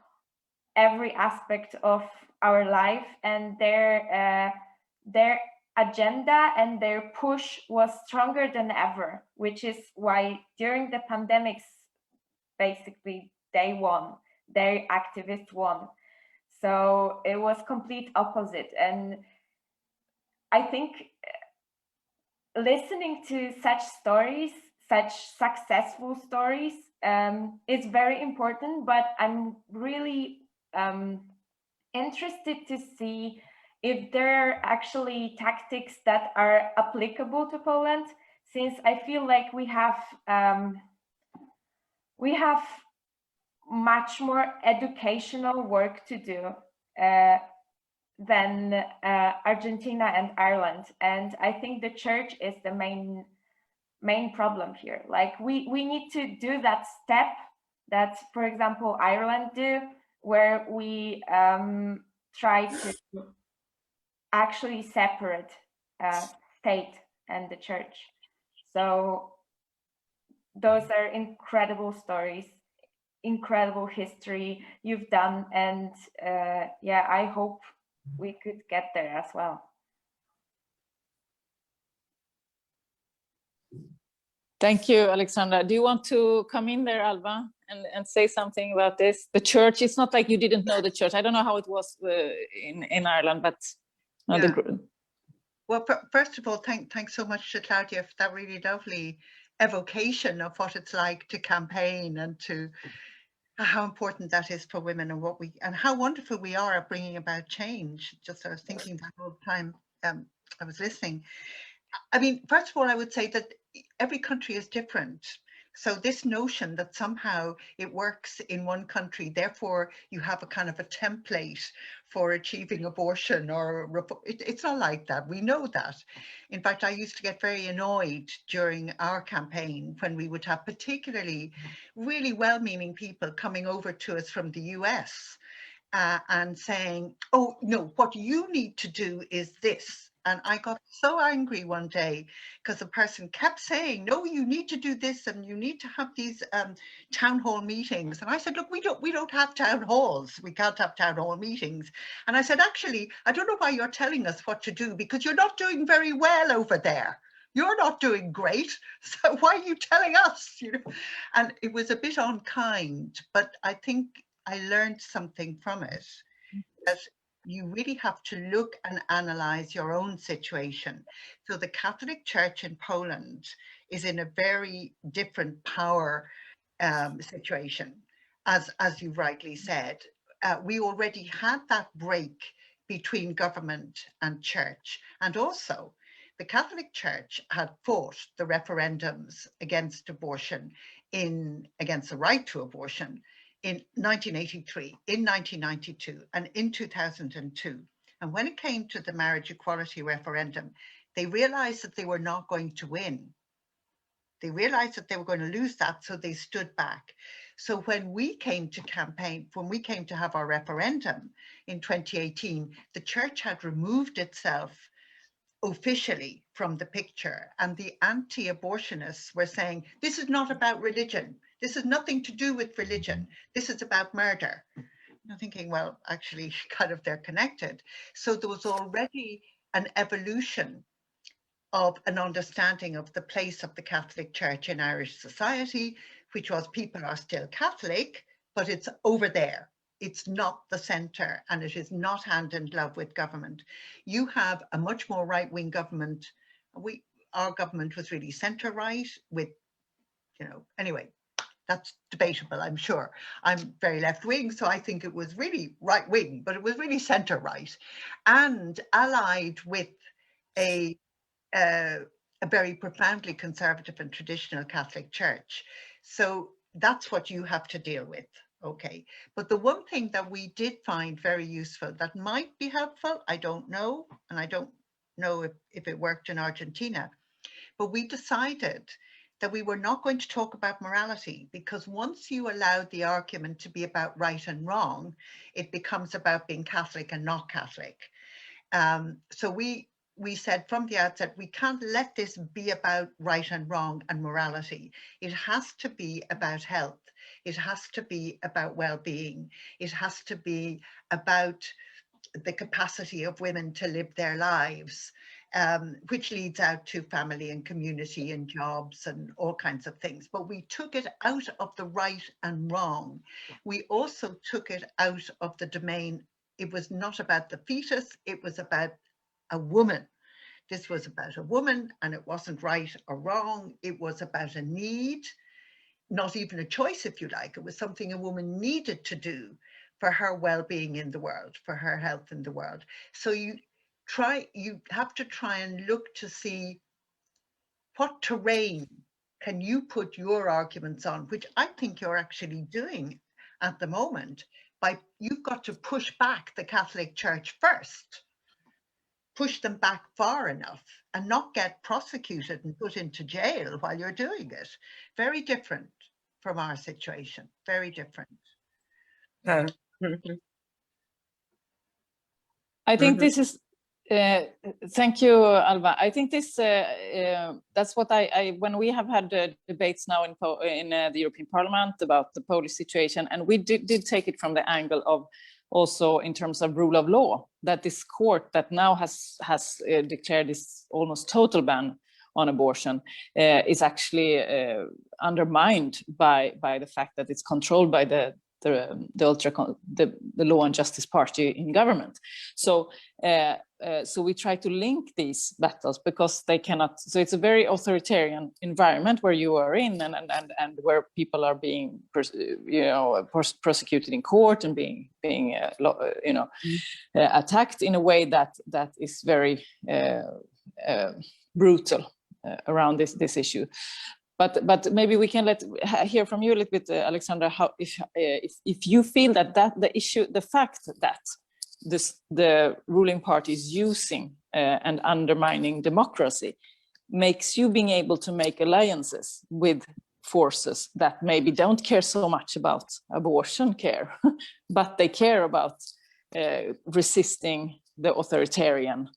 every aspect of our life, and their agenda and their push was stronger than ever, which is why during the pandemics, basically they won, their activists won. So it was complete opposite. And I think listening to such stories, such successful stories, is very important, but I'm really interested to see if there are actually tactics that are applicable to Poland, since I feel like we have much more educational work to do than Argentina and Ireland. And I think the church is the main problem here. Like we need to do that step that, for example, Ireland do, where we try to actually separate state and the church. So those are incredible stories, incredible history you've done, and yeah, I hope we could get there as well. Thank you, Aleksandra. Do you want to come in there, Alva, and say something about this? The church, it's not like you didn't know the church. I don't know how it was in Ireland, but yeah. Well, first of all, thanks so much to Claudia for that really lovely evocation of what it's like to campaign and to how important that is for women, and how wonderful we are at bringing about change. Just I was thinking that whole time I was listening. I mean, first of all, I would say that every country is different. So this notion that somehow it works in one country, therefore you have a kind of a template for achieving abortion, or it's not like that. We know that. In fact, I used to get very annoyed during our campaign when we would have particularly really well-meaning people coming over to us from the US and saying, oh, no, what you need to do is this. And I got so angry one day because the person kept saying, no, you need to do this and you need to have these town hall meetings. And I said, look, we don't have town halls. We can't have town hall meetings. And I said, actually, I don't know why you're telling us what to do, because you're not doing very well over there. You're not doing great. So why are you telling us? You know? And it was a bit unkind, but I think I learned something from it, that you really have to look and analyze your own situation. So the Catholic Church in Poland is in a very different power situation. As you rightly said, we already had that break between government and church, and also the Catholic Church had fought the referendums against abortion, against the right to abortion, in 1983, in 1992, and in 2002. And when it came to the marriage equality referendum, they realized that they were not going to win. They realized that they were going to lose that, so they stood back. So when we came to campaign, when we came to have our referendum in 2018, the church had removed itself officially from the picture, and the anti-abortionists were saying, this is not about religion. This has nothing to do with religion. This is about murder. I'm thinking, well, actually, kind of they're connected. So there was already an evolution of an understanding of the place of the Catholic Church in Irish society, which was people are still Catholic, but it's over there. It's not the centre, and it is not hand in glove with government. You have a much more right-wing government. Our government was really centre-right with, anyway, that's debatable, I'm sure. I'm very left-wing, so I think it was really right-wing, but it was really centre-right, and allied with a very profoundly conservative and traditional Catholic Church. So that's what you have to deal with, okay? But the one thing that we did find very useful that might be helpful, I don't know, and I don't know if it worked in Argentina, but we decided that we were not going to talk about morality, because once you allow the argument to be about right and wrong, it becomes about being Catholic and not Catholic. So we said from the outset, we can't let this be about right and wrong and morality. It has to be about health. It has to be about well-being. It has to be about the capacity of women to live their lives, which leads out to family and community and jobs and all kinds of things. But we took it out of the right and wrong. We also took it out of the domain. It was not about the fetus, it was about a woman. This was about a woman, and it wasn't right or wrong. It was about a need, not even a choice, if you like. It was something a woman needed to do for her well-being in the world, for her health in the world. So you have to try and look to see what terrain can you put your arguments on, which I think you're actually doing at the moment. You've got to push back the Catholic Church first. Push them back far enough and not get prosecuted and put into jail while you're doing it. Very different from our situation, very different. I think this is, thank you, Alva. I think this, that's what when we have had debates now in the European Parliament about the Polish situation, and we did take it from the angle of also in terms of rule of law, that this court that now has declared this almost total ban on abortion is actually undermined by the fact that it's controlled by the Law and Justice Party in government. So we try to link these battles because they cannot. So it's a very authoritarian environment where you are in, and where people are being prosecuted in court and being attacked in a way that is very brutal around this issue. But maybe we can hear from you a little bit, Aleksandra, how if you feel that the fact that the ruling party is using and undermining democracy makes you being able to make alliances with forces that maybe don't care so much about abortion care, but they care about resisting the authoritarian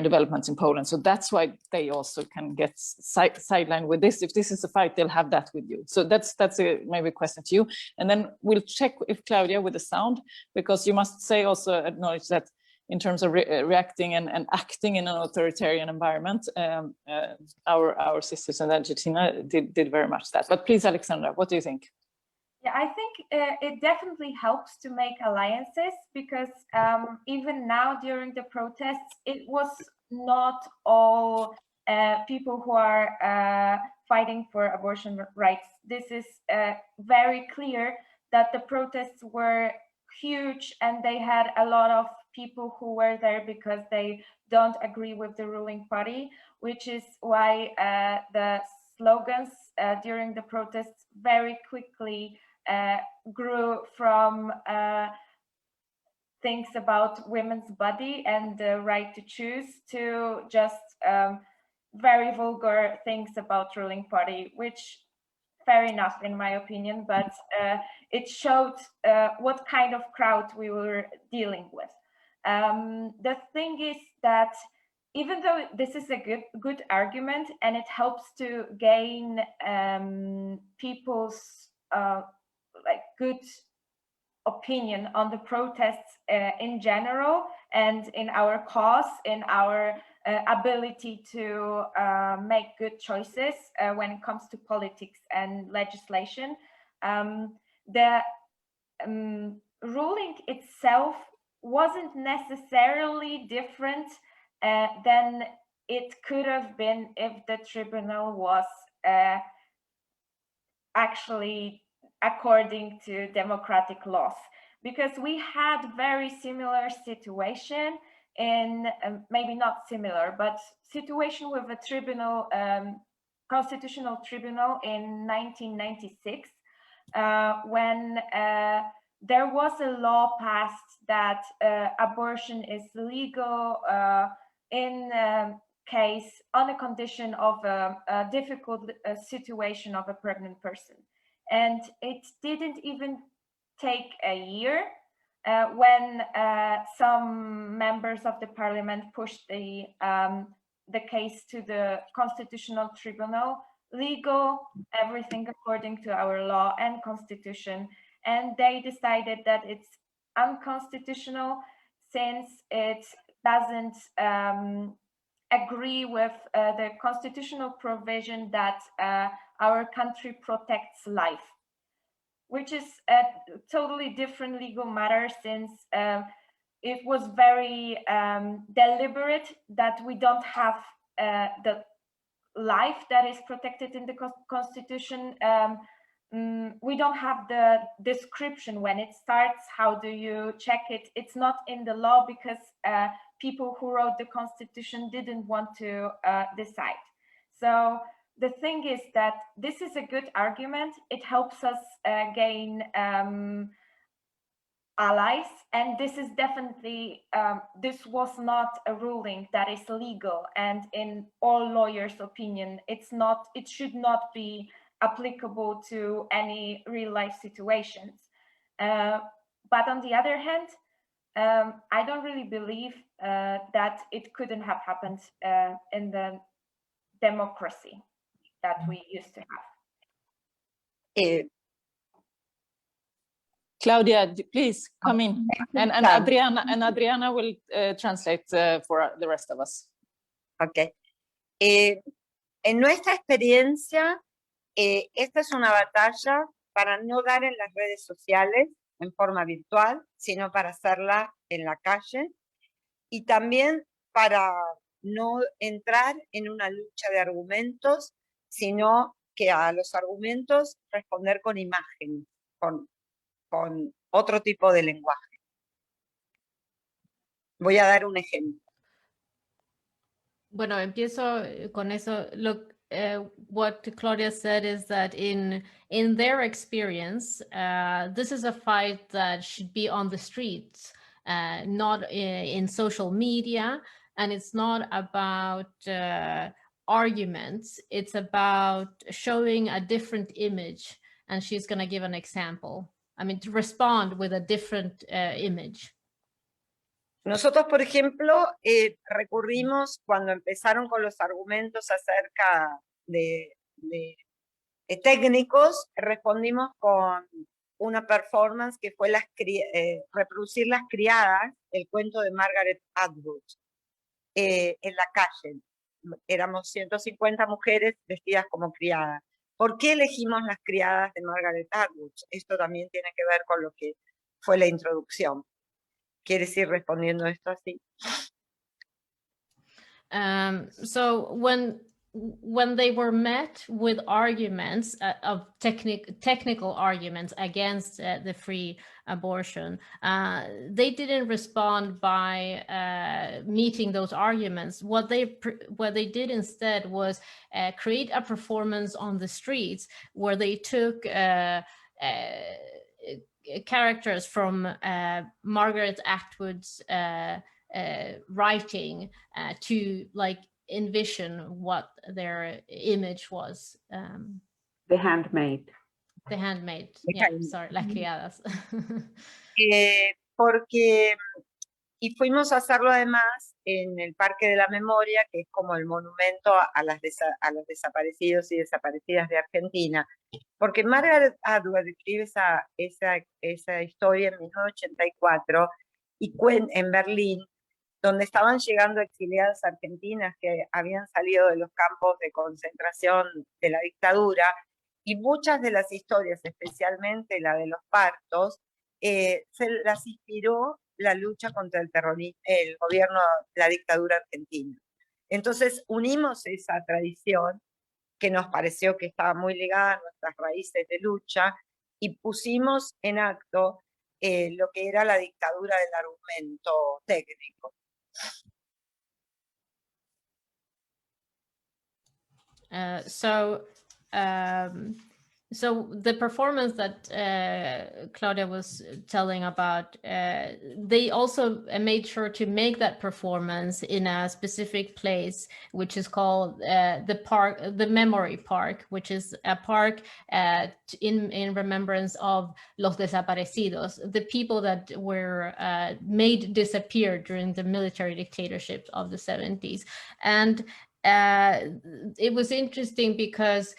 developments in Poland. So that's why they also can get sidelined with this. If this is a fight, they'll have that with you. So that's maybe a question to you. And then we'll check if Claudia with the sound, because you must say also acknowledge that in terms of reacting and acting in an authoritarian environment, our sisters in Argentina did very much that. But please, Aleksandra, what do you think? Yeah, I think it definitely helps to make alliances, because even now during the protests, it was not all people who are fighting for abortion rights. This is very clear that the protests were huge and they had a lot of people who were there because they don't agree with the ruling party, which is why the slogans during the protests very quickly grew from things about women's body and the right to choose to just very vulgar things about ruling party, which fair enough in my opinion, but it showed what kind of crowd we were dealing with. The thing is that even though this is a good argument and it helps to gain people's like good opinion on the protests in general and in our cause, in our ability to make good choices when it comes to politics and legislation. The ruling itself wasn't necessarily different than it could have been if the tribunal was actually according to democratic laws, because we had very similar situation in maybe not similar, but situation with a tribunal, constitutional tribunal in 1996, when there was a law passed that abortion is legal in case on a condition of a difficult situation of a pregnant person. And it didn't even take a year when some members of the parliament pushed the case to the constitutional tribunal, legal, everything according to our law and constitution. And they decided that it's unconstitutional since it doesn't agree with the constitutional provision that our country protects life, which is a totally different legal matter, since it was very deliberate that we don't have the life that is protected in the constitution. We don't have the description when it starts, how do you check it? It's not in the law because people who wrote the constitution didn't want to decide. So the thing is that this is a good argument. It helps us gain allies, and this is definitely, this was not a ruling that is legal, and in all lawyers' opinion, it should not be applicable to any real life situations. But on the other hand, I don't really believe that it couldn't have happened in the democracy that we used to have. Claudia, please come in, and Adriana will translate for the rest of us. Okay. En nuestra experiencia, esta es una batalla para no dar en las redes sociales en forma virtual, sino para hacerla en la calle, y también para no entrar en una lucha de argumentos, sino que a los argumentos responder con imágenes, con otro tipo de lenguaje. Voy a dar un ejemplo. Bueno, empiezo con eso. Look, what Claudia said is that in their experience, this is a fight that should be on the streets, not in social media, and it's not about arguments. It's about showing a different image, and she's going to give an example. I mean, to respond with a different image. Nosotros, por ejemplo, recurrimos cuando empezaron con los argumentos acerca de técnicos, respondimos con una performance que fue reproducir Las Criadas, el cuento de Margaret Atwood, en la calle. Éramos 150 mujeres vestidas como criadas. ¿Por qué elegimos Las Criadas de Margaret Atwood? Esto también tiene que ver con lo que fue la introducción. ¿Quieres ir respondiendo esto así? So when they were met with arguments of technical arguments against the free abortion, they didn't respond by meeting those arguments. What they did instead was create a performance on the streets where they took characters from Margaret Atwood's writing to like envision what their image was. The Handmaid. The Handmaid, yeah, sorry, las criadas. Porque, y fuimos a hacerlo además en el Parque de la Memoria, que es como el monumento a los desaparecidos y desaparecidas de Argentina, porque Margaret Atwood escribe esa historia en 1984 y en Berlín, donde estaban llegando exiliadas argentinas que habían salido de los campos de concentración de la dictadura, y muchas de las historias, especialmente la de los partos, se las inspiró la lucha contra el terrorismo, el gobierno, la dictadura argentina. Entonces unimos esa tradición que nos pareció que estaba muy ligada a nuestras raíces de lucha y pusimos en acto lo que era la dictadura del argumento técnico. So the performance that Claudia was telling about, they also made sure to make that performance in a specific place, which is called the Memory Park, which is a park in remembrance of los desaparecidos, the people that were made disappear during the military dictatorship of the 70s. And it was interesting because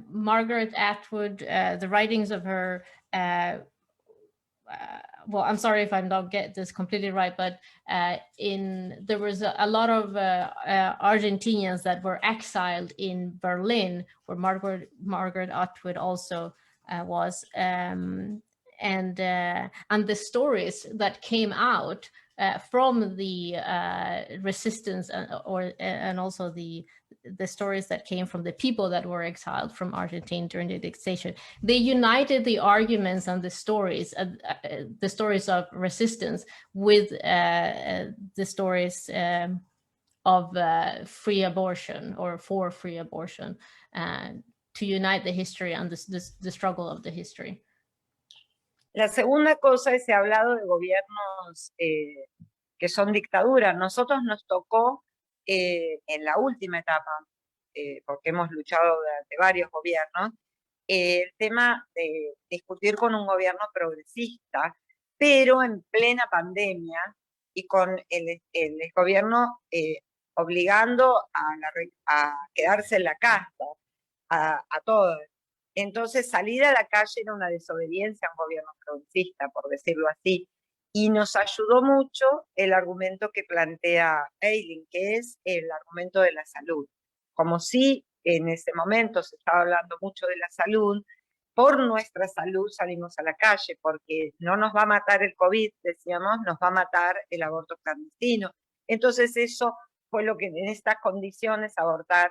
Margaret Atwood, the writings of her, well, I'm sorry if I don't get this completely right, but there was a lot of Argentinians that were exiled in Berlin, where Margaret Atwood also was, and the stories that came out from the resistance and also the stories that came from the people that were exiled from Argentina during the dictatorship, they united the arguments and the stories of resistance with the stories of free abortion or for free abortion, to unite the history and the struggle of the history. La segunda cosa es, he hablado de gobiernos que son dictaduras. Nosotros nos tocó en la última etapa, porque hemos luchado durante varios gobiernos, el tema de discutir con un gobierno progresista, pero en plena pandemia y con el gobierno obligando a quedarse en la casa a todos. Entonces salir a la calle era una desobediencia a un gobierno progresista, por decirlo así, y nos ayudó mucho el argumento que plantea Eileen, que es el argumento de la salud. Como si en ese momento se estaba hablando mucho de la salud, por nuestra salud salimos a la calle, porque no nos va a matar el COVID, decíamos, nos va a matar el aborto clandestino. Entonces eso fue lo que en estas condiciones, abortar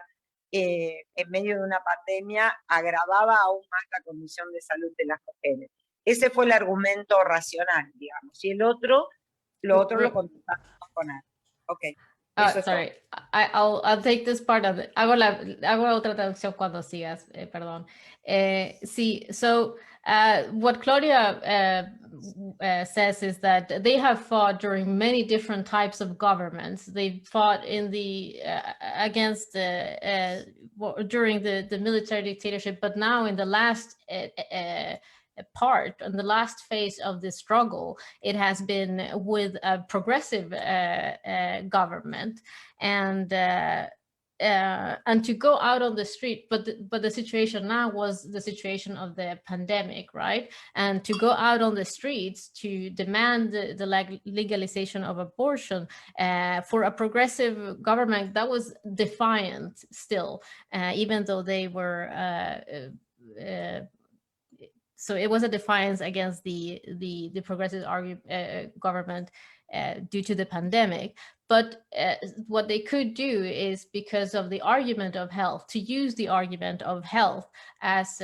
en medio de una pandemia, agravaba aún más la condición de salud de las mujeres. Ese fue el argumento racional, digamos. Y lo otro lo contestamos con él. Ok. Sorry, I'll take this part of it. Hago otra traducción cuando sigas, perdón. Sí, so what Claudia says is that they have fought during many different types of governments. They fought in the against during the military dictatorship, but now in the last part, in the last phase of the struggle, it has been with a progressive government, and to go out on the street, but the situation now was the situation of the pandemic, right? And to go out on the streets to demand the legalization of abortion for a progressive government, that was defiant still, even though they were so it was a defiance against the progressive government due to the pandemic. But what they could do is, because of the argument of health, to use the argument of health, as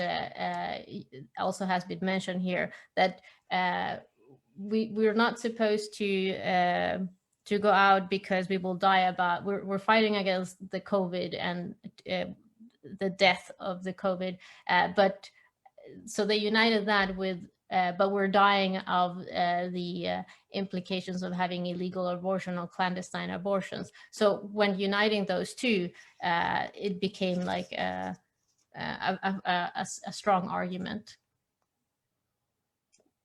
also has been mentioned here, that we're not supposed to go out because we will die we're fighting against the COVID and the death of the COVID, but so they united that with but we're dying of the implications of having illegal abortion or clandestine abortions. So when uniting those two, it became like a strong argument.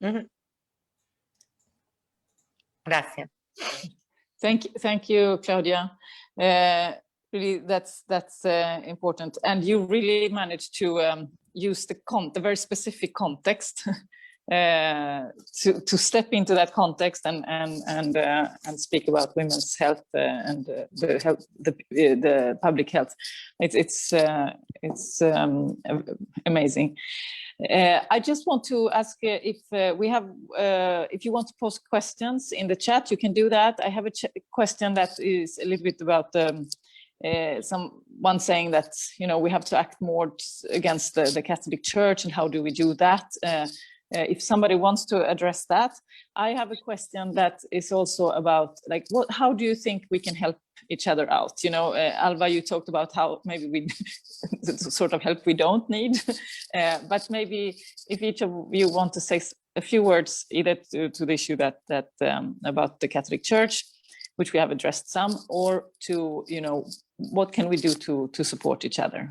Mm-hmm. Gracias. Thank you, Claudia. Really, that's important, and you really managed to use the very specific context to step into that context and speak about women's health and the public health. It's amazing. I just want to ask if we have, if you want to post questions in the chat, you can do that. I have a question that is a little bit about someone saying that, you know, we have to act more against the Catholic Church, and how do we do that? If somebody wants to address that. I have a question that is also about, like, how do you think we can help each other out? You know, Alva, you talked about how maybe we the sort of help we don't need, but maybe if each of you want to say a few words either to the issue that about the Catholic Church, which we have addressed some, or to, you know, what can we do to support each other?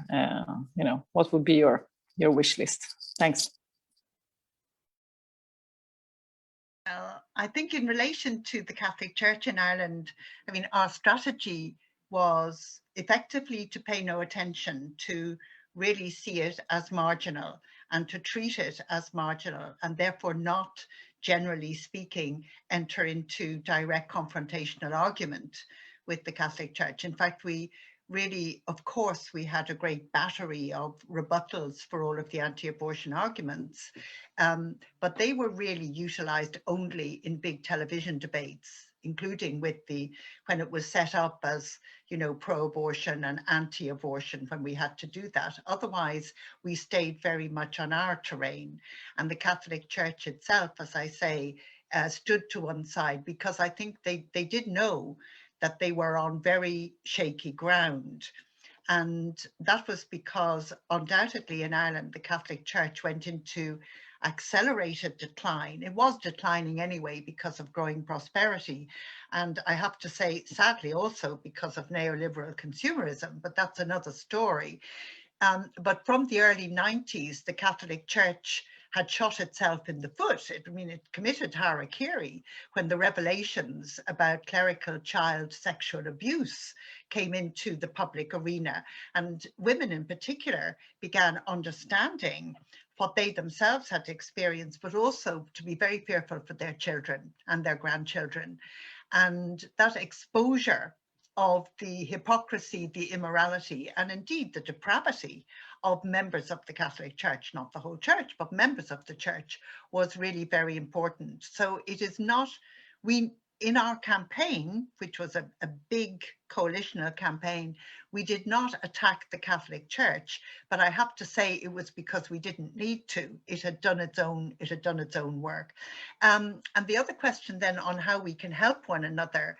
You know, what would be your wish list? Thanks. I think in relation to the Catholic Church in Ireland, I mean, our strategy was effectively to pay no attention, to really see it as marginal and to treat it as marginal, and therefore not, generally speaking, enter into direct confrontational argument with the Catholic Church. In fact, we really, of course, we had a great battery of rebuttals for all of the anti-abortion arguments, but they were really utilized only in big television debates, including with when it was set up as, you know, pro-abortion and anti-abortion, when we had to do that. Otherwise, we stayed very much on our terrain. And the Catholic Church itself, as I say, stood to one side, because I think they did know that they were on very shaky ground. And that was because undoubtedly in Ireland, the Catholic Church went into accelerated decline. It was declining anyway because of growing prosperity. And I have to say, sadly, also because of neoliberal consumerism, but that's another story. But from the early 90s, the Catholic Church had shot itself in the foot. It committed harakiri when the revelations about clerical child sexual abuse came into the public arena. And women in particular began understanding what they themselves had experienced, but also to be very fearful for their children and their grandchildren. And that exposure of the hypocrisy, the immorality, and indeed the depravity of members of the Catholic Church, not the whole church, but members of the church, was really very important. So it is not, in our campaign, which was a big coalitional campaign, we did not attack the Catholic Church, but I have to say it was because we didn't need to. It had done its own work. And the other question then on how we can help one another,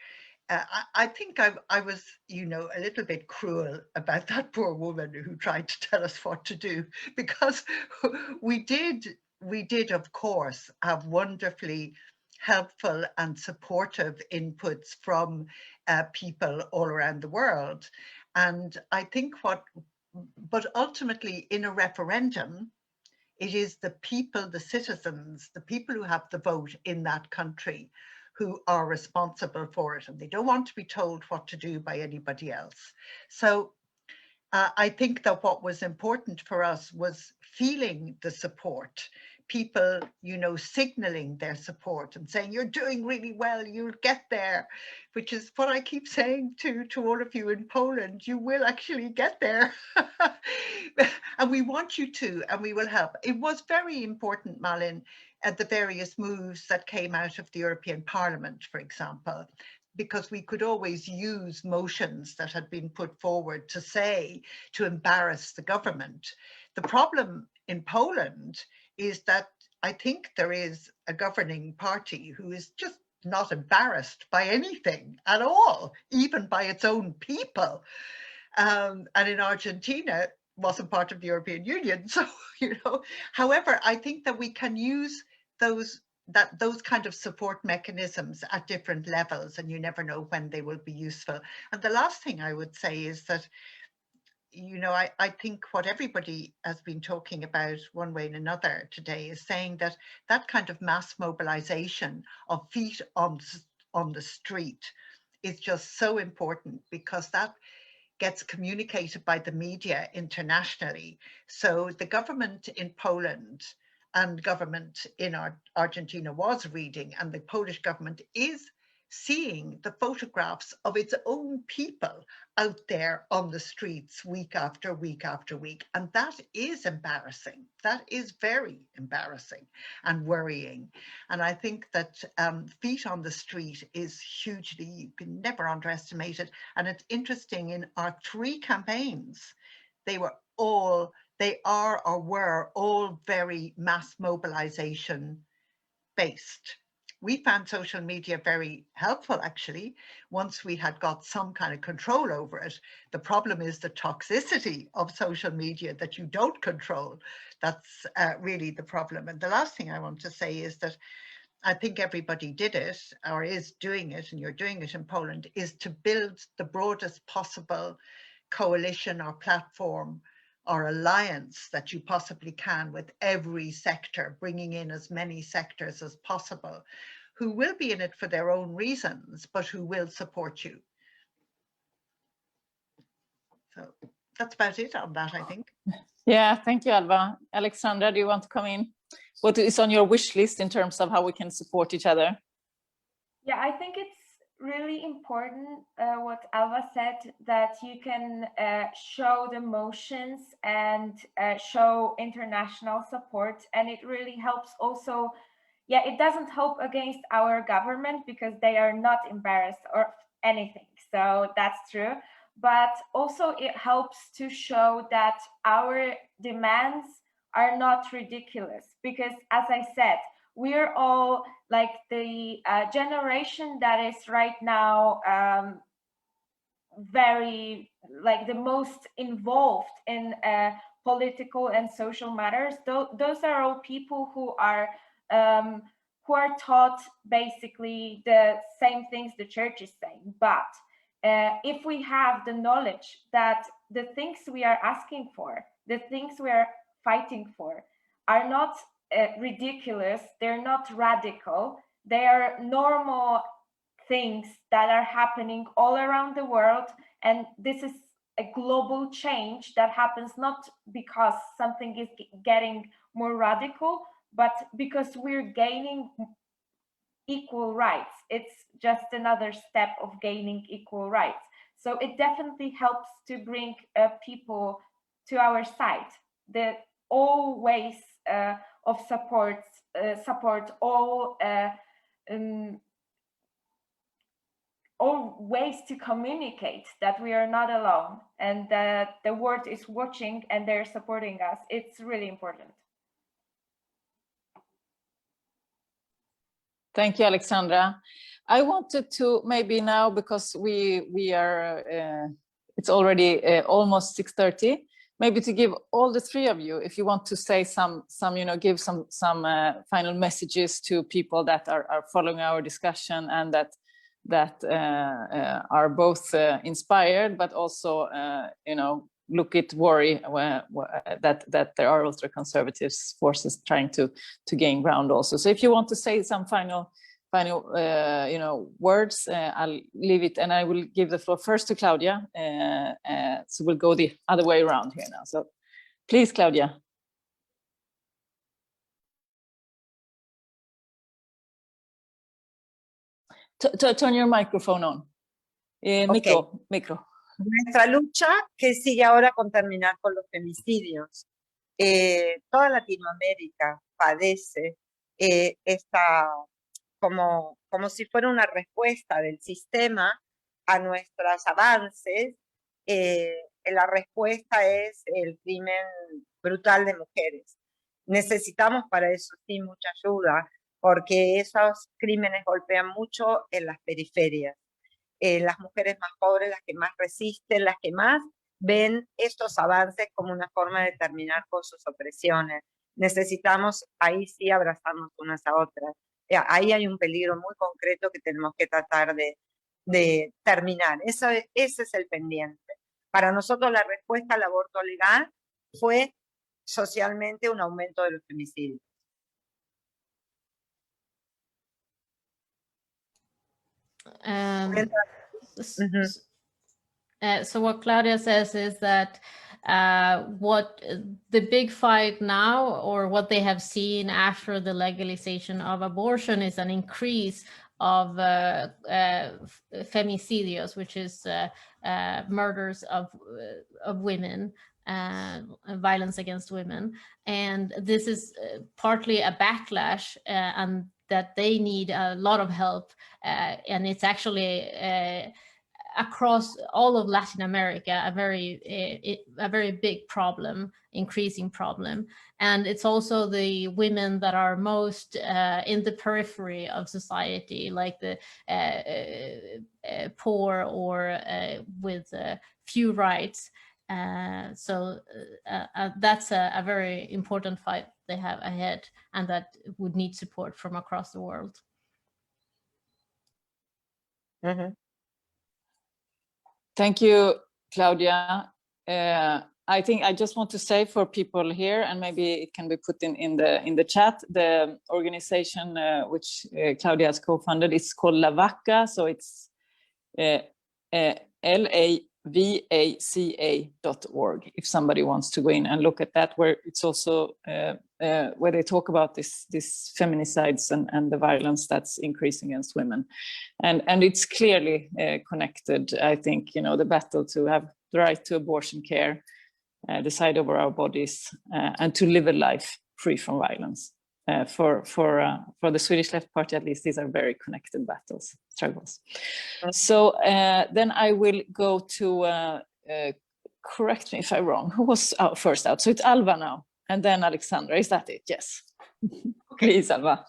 I think I was, you know, a little bit cruel about that poor woman who tried to tell us what to do, because we did, of course, have wonderfully helpful and supportive inputs from people all around the world. And I think but ultimately in a referendum, it is the people, the citizens, the people who have the vote in that country who are responsible for it, and they don't want to be told what to do by anybody else. So I think that what was important for us was feeling the support, people, you know, signaling their support and saying, you're doing really well, you'll get there, which is what I keep saying to all of you in Poland, you will actually get there. And we want you to, and we will help. It was very important, Malin, at the various moves that came out of the European Parliament, for example, because we could always use motions that had been put forward to say, to embarrass the government. The problem in Poland is that I think there is a governing party who is just not embarrassed by anything at all, even by its own people. And in Argentina, wasn't part of the European Union. So, you know, however, I think that we can use those kind of support mechanisms at different levels, and you never know when they will be useful. And the last thing I would say is that, you know, I think what everybody has been talking about one way and another today is saying that that kind of mass mobilization of feet on the street is just so important, because that gets communicated by the media internationally. So the government in Poland and government in Argentina was reading, and the Polish government is seeing the photographs of its own people out there on the streets week after week after week. And that is embarrassing. That is very embarrassing and worrying. And I think that feet on the street is hugely, you can never underestimate it. And it's interesting, in our 3 campaigns, they are or were all very mass mobilization based. We found social media very helpful, actually, once we had got some kind of control over it. The problem is the toxicity of social media that you don't control. That's really the problem. And the last thing I want to say is that I think everybody did it, or is doing it, and you're doing it in Poland, is to build the broadest possible coalition or platform or alliance that you possibly can with every sector, bringing in as many sectors as possible, who will be in it for their own reasons, but who will support you. So that's about it on that, I think. Yeah, thank you, Ailbhe. Aleksandra, do you want to come in? What is on your wish list in terms of how we can support each other? Yeah, I think it's really important what Ailbhe said, that you can show the motions and show international support, and it really helps also. Yeah, it doesn't help against our government because they are not embarrassed or anything, so that's true, but also it helps to show that our demands are not ridiculous, because as I said, we're all like the generation that is right now very like the most involved in political and social matters. Those are all people who are taught basically the same things the church is saying. But if we have the knowledge that the things we are asking for, the things we are fighting for, are not ridiculous, they're not radical, they are normal things that are happening all around the world, and this is a global change that happens not because something is getting more radical, but because we're gaining equal rights. It's just another step of gaining equal rights. So it definitely helps to bring people to our side. All ways of support, all ways to communicate that we are not alone and that the world is watching and they're supporting us. It's really important. Thank you, Aleksandra. I wanted to maybe now, because we are, it's already almost 6:30, maybe to give all the 3 of you, if you want to say some give some final messages to people that are following our discussion and that are both inspired, but also worry that there are ultra conservative forces trying to gain ground also. So if you want to say some final words, I'll leave it, and I will give the floor first to Claudia. So we'll go the other way around here now. So please, Claudia. Turn your microphone on. Micro. Nuestra lucha que sigue ahora con terminar con los femicidios. Toda Latinoamérica padece como si fuera una respuesta del sistema a nuestros avances. La respuesta es el crimen brutal de mujeres. Necesitamos para eso sí mucha ayuda, porque esos crímenes golpean mucho en las periferias. Las mujeres más pobres, las que más resisten, las que más ven estos avances como una forma de terminar con sus opresiones. Necesitamos ahí sí abrazarnos unas a otras. Ahí hay un peligro muy concreto que tenemos que tratar de terminar. Ese es el pendiente. Para nosotros la respuesta al aborto legal fue socialmente un aumento de los femicidios. So what Claudia says is that what the big fight now, or what they have seen after the legalization of abortion, is an increase of femicidios, which is murders of women, violence against women. And this is partly a backlash, and that they need a lot of help, and it's actually across all of Latin America a very big problem, increasing problem. And it's also the women that are most in the periphery of society, like the poor or with few rights. So that's a very important fight they have ahead, and that would need support from across the world. Thank you, Claudia. I think I just want to say for people here, and maybe it can be put in the chat, the organization which Claudia has co-funded is called Lewica, so it's LAVACA.org, if somebody wants to go in and look at that, where it's also where they talk about this feminicides and the violence that's increasing against women, and it's clearly connected. I think, you know, the battle to have the right to abortion care, decide over our bodies, and to live a life free from violence. For the Swedish Left Party, at least, these are very connected struggles. So then I will go to, correct me if I'm wrong, who was first out? So it's Alva now, and then Aleksandra, is that it? Yes. Okay. Please, Alva.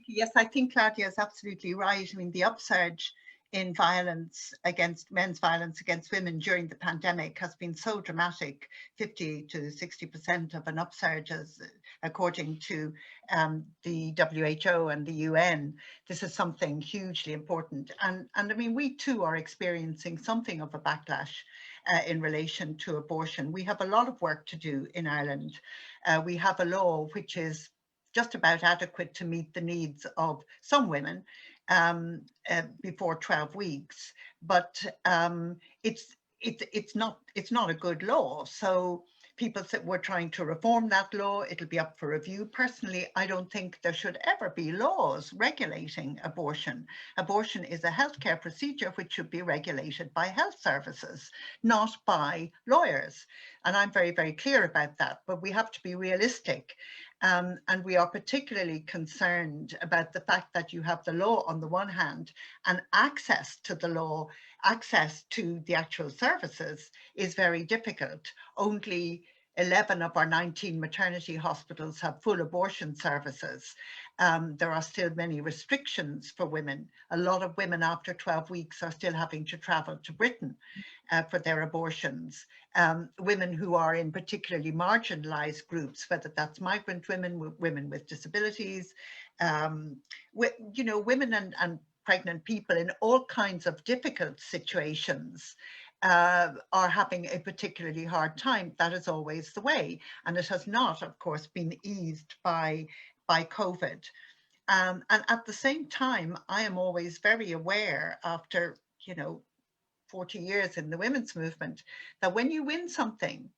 Yes, I think Claudia is absolutely right. I mean, the upsurge in violence against men's violence against women during the pandemic has been so dramatic, 50 to 60% of an upsurge, as according to the WHO and the UN. This is something hugely important. And I mean, we too are experiencing something of a backlash in relation to abortion. We have a lot of work to do in Ireland. We have a law which is just about adequate to meet the needs of some women before 12 weeks, but it's not a good law. So people said we're trying to reform that law. It'll be up for review. Personally, I don't think there should ever be laws regulating abortion. Abortion is a healthcare procedure which should be regulated by health services, not by lawyers. And I'm very, very clear about that, but we have to be realistic. And we are particularly concerned about the fact that you have the law on the one hand, and access to the law, access to the actual services is very difficult. Only 11 of our 19 maternity hospitals have full abortion services. There are still many restrictions for women. A lot of women after 12 weeks are still having to travel to Britain for their abortions. Women who are in particularly marginalized groups, whether that's migrant women, women with disabilities, you know, women and pregnant people in all kinds of difficult situations are having a particularly hard time. That is always the way. And it has not, of course, been eased by COVID. And at the same time, I am always very aware, after, you know, 40 years in the women's movement, that when you win something,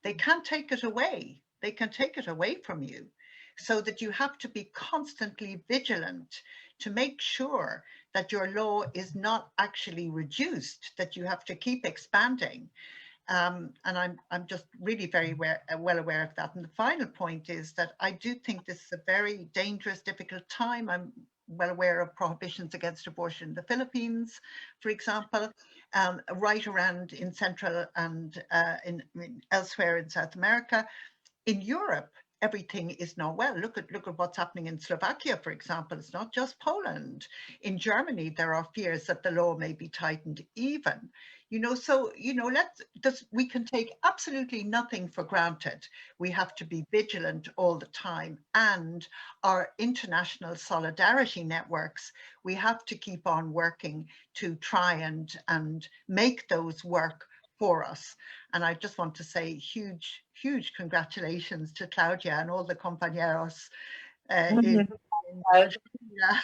they can't take it away. They can take it away from you. So that you have to be constantly vigilant to make sure that your law is not actually reduced, that you have to keep expanding. And I'm just really very well aware of that. And the final point is that I do think this is a very dangerous, difficult time. I'm well aware of prohibitions against abortion in the Philippines, for example, right around in Central and elsewhere in South America. In Europe, everything is not well. Look at what's happening in Slovakia, for example. It's not just Poland. In Germany, there are fears that the law may be tightened even. So we can take absolutely nothing for granted. We have to be vigilant all the time, and our international solidarity networks, we have to keep on working to try and make those work for us. And I just want to say huge congratulations to Claudia and all the compañeros in Argentina.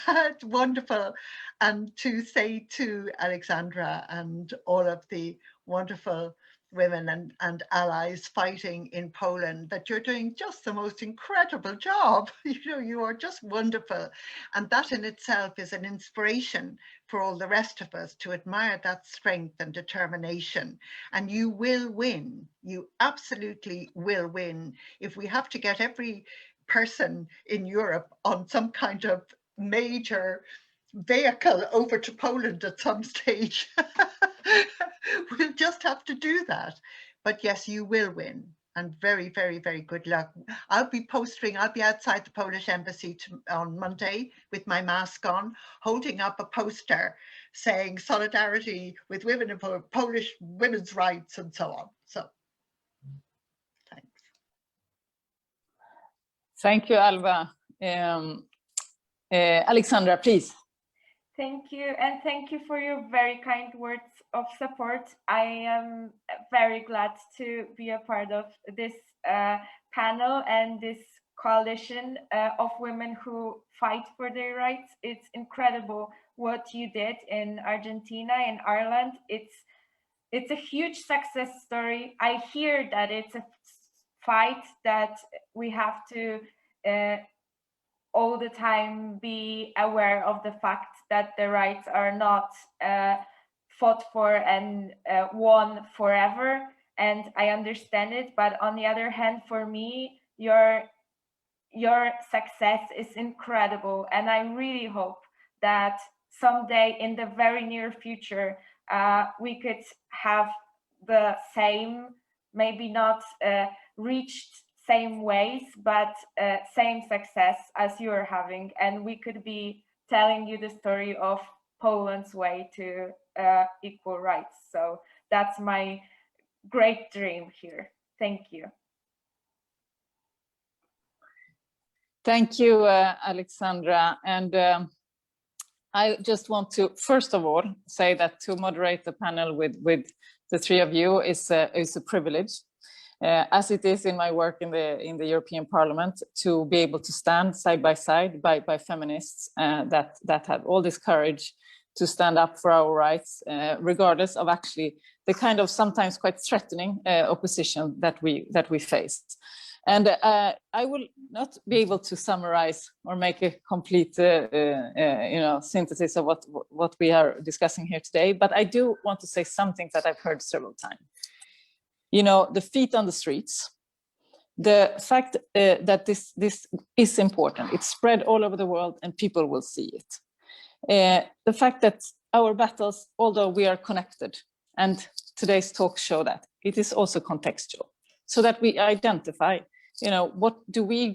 It's wonderful. And to say to Aleksandra and all of the wonderful women and allies fighting in Poland that you're doing just the most incredible job. You are just wonderful. And that in itself is an inspiration for all the rest of us to admire that strength and determination. And you will win. You absolutely will win. If we have to get every person in Europe on some kind of major vehicle over to Poland at some stage, we'll just have to do that. But yes, you will win, and very, very, very good luck. I'll be outside the Polish embassy on Monday with my mask on, holding up a poster saying solidarity with women and Polish women's rights and so on. So thanks. Thank you, Ailbhe. Aleksandra, please. Thank you, and thank you for your very kind words of support. I am very glad to be a part of this panel and this coalition of women who fight for their rights. It's incredible what you did in Argentina, in Ireland. It's a huge success story. I hear that it's a fight that we have to all the time be aware of the fact that the rights are not fought for and won forever. And I understand it, but on the other hand, for me, your success is incredible. And I really hope that someday in the very near future, we could have the same, maybe not reached same ways, but same success as you're having. And we could be telling you the story of Poland's way to equal rights. So that's my great dream here. Thank you. Thank you, Aleksandra. And I just want to, first of all, say that to moderate the panel with the three of you is a privilege. As it is in my work in the European Parliament, to be able to stand side by side by feminists that have all this courage to stand up for our rights, regardless of actually the kind of sometimes quite threatening opposition that we face. And I will not be able to summarize or make a complete synthesis of what we are discussing here today, but I do want to say something that I've heard several times. The feet on the streets, the fact that this is important, it's spread all over the world and people will see it. The fact that our battles, although we are connected, and today's talk show that, it is also contextual, so that we identify, how do we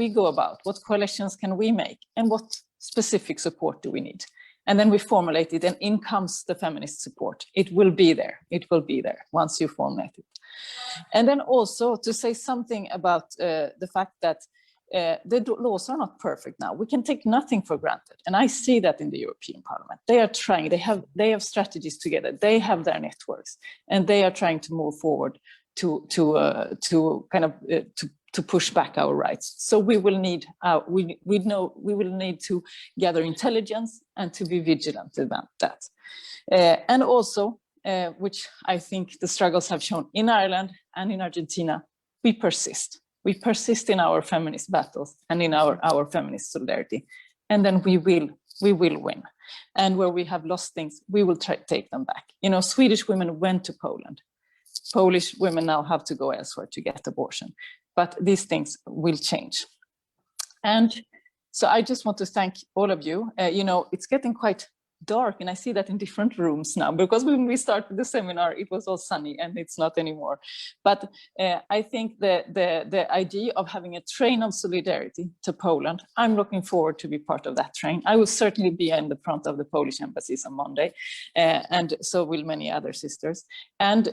go about, what coalitions can we make, and what specific support do we need? And then we formulate it, and in comes the feminist support. It will be there. It will be there once you formulate it. And then also to say something about the fact that the laws are not perfect now. We can take nothing for granted. And I see that in the European Parliament. They are trying, they have strategies together. They have their networks, and they are trying to move forward to push back our rights. So we will need we will need to gather intelligence and to be vigilant about that. And also, which I think the struggles have shown in Ireland and in Argentina, we persist. We persist in our feminist battles and in our feminist solidarity. and then we will win. And where we have lost things, we will take them back. You know, Swedish women went to Poland. Polish women now have to go elsewhere to get abortion, but these things will change. And so I just want to thank all of you. You know, it's getting quite dark, and I see that in different rooms now, because when we started the seminar, it was all sunny, and it's not anymore. But I think the idea of having a train of solidarity to Poland, I'm looking forward to be part of that train. I will certainly be in the front of the Polish embassies on Monday, and so will many other sisters. And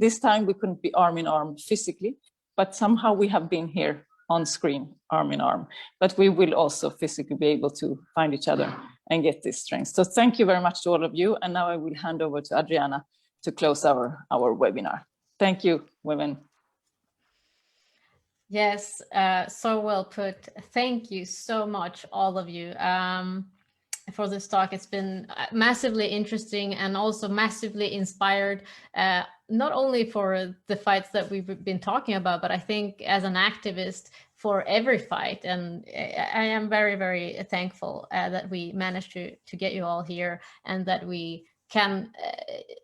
this time we couldn't be arm in arm physically, but somehow we have been here on screen, arm in arm, but we will also physically be able to find each other and get this strength. So thank you very much to all of you. And now I will hand over to Adriana to close our webinar. Thank you, women. Yes, so well put. Thank you so much, all of you, for this talk. It's been massively interesting and also massively inspired, not only for the fights that we've been talking about, but I think as an activist for every fight. And I am very, very thankful that we managed to get you all here, and that we can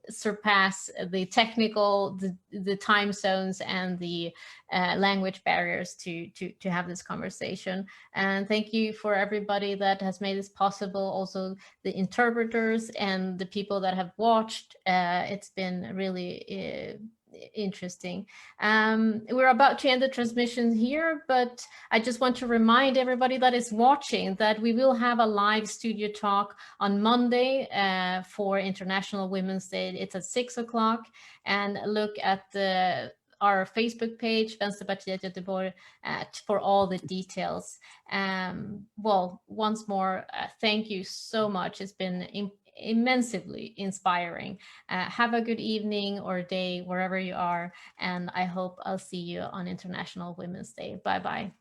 surpass the technical, the time zones and the language barriers to have this conversation. And thank you for everybody that has made this possible, also the interpreters and the people that have watched. It's been really interesting. We're about to end the transmission here, but I just want to remind everybody that is watching that we will have a live studio talk on Monday for International Women's Day. It's at 6 o'clock, and look at our Facebook page, Vänsterpartiet Göteborg, for all the details. Well, once more, thank you so much. It's been immensely inspiring. Have a good evening or day wherever you are, and I hope I'll see you on International Women's Day. Bye bye.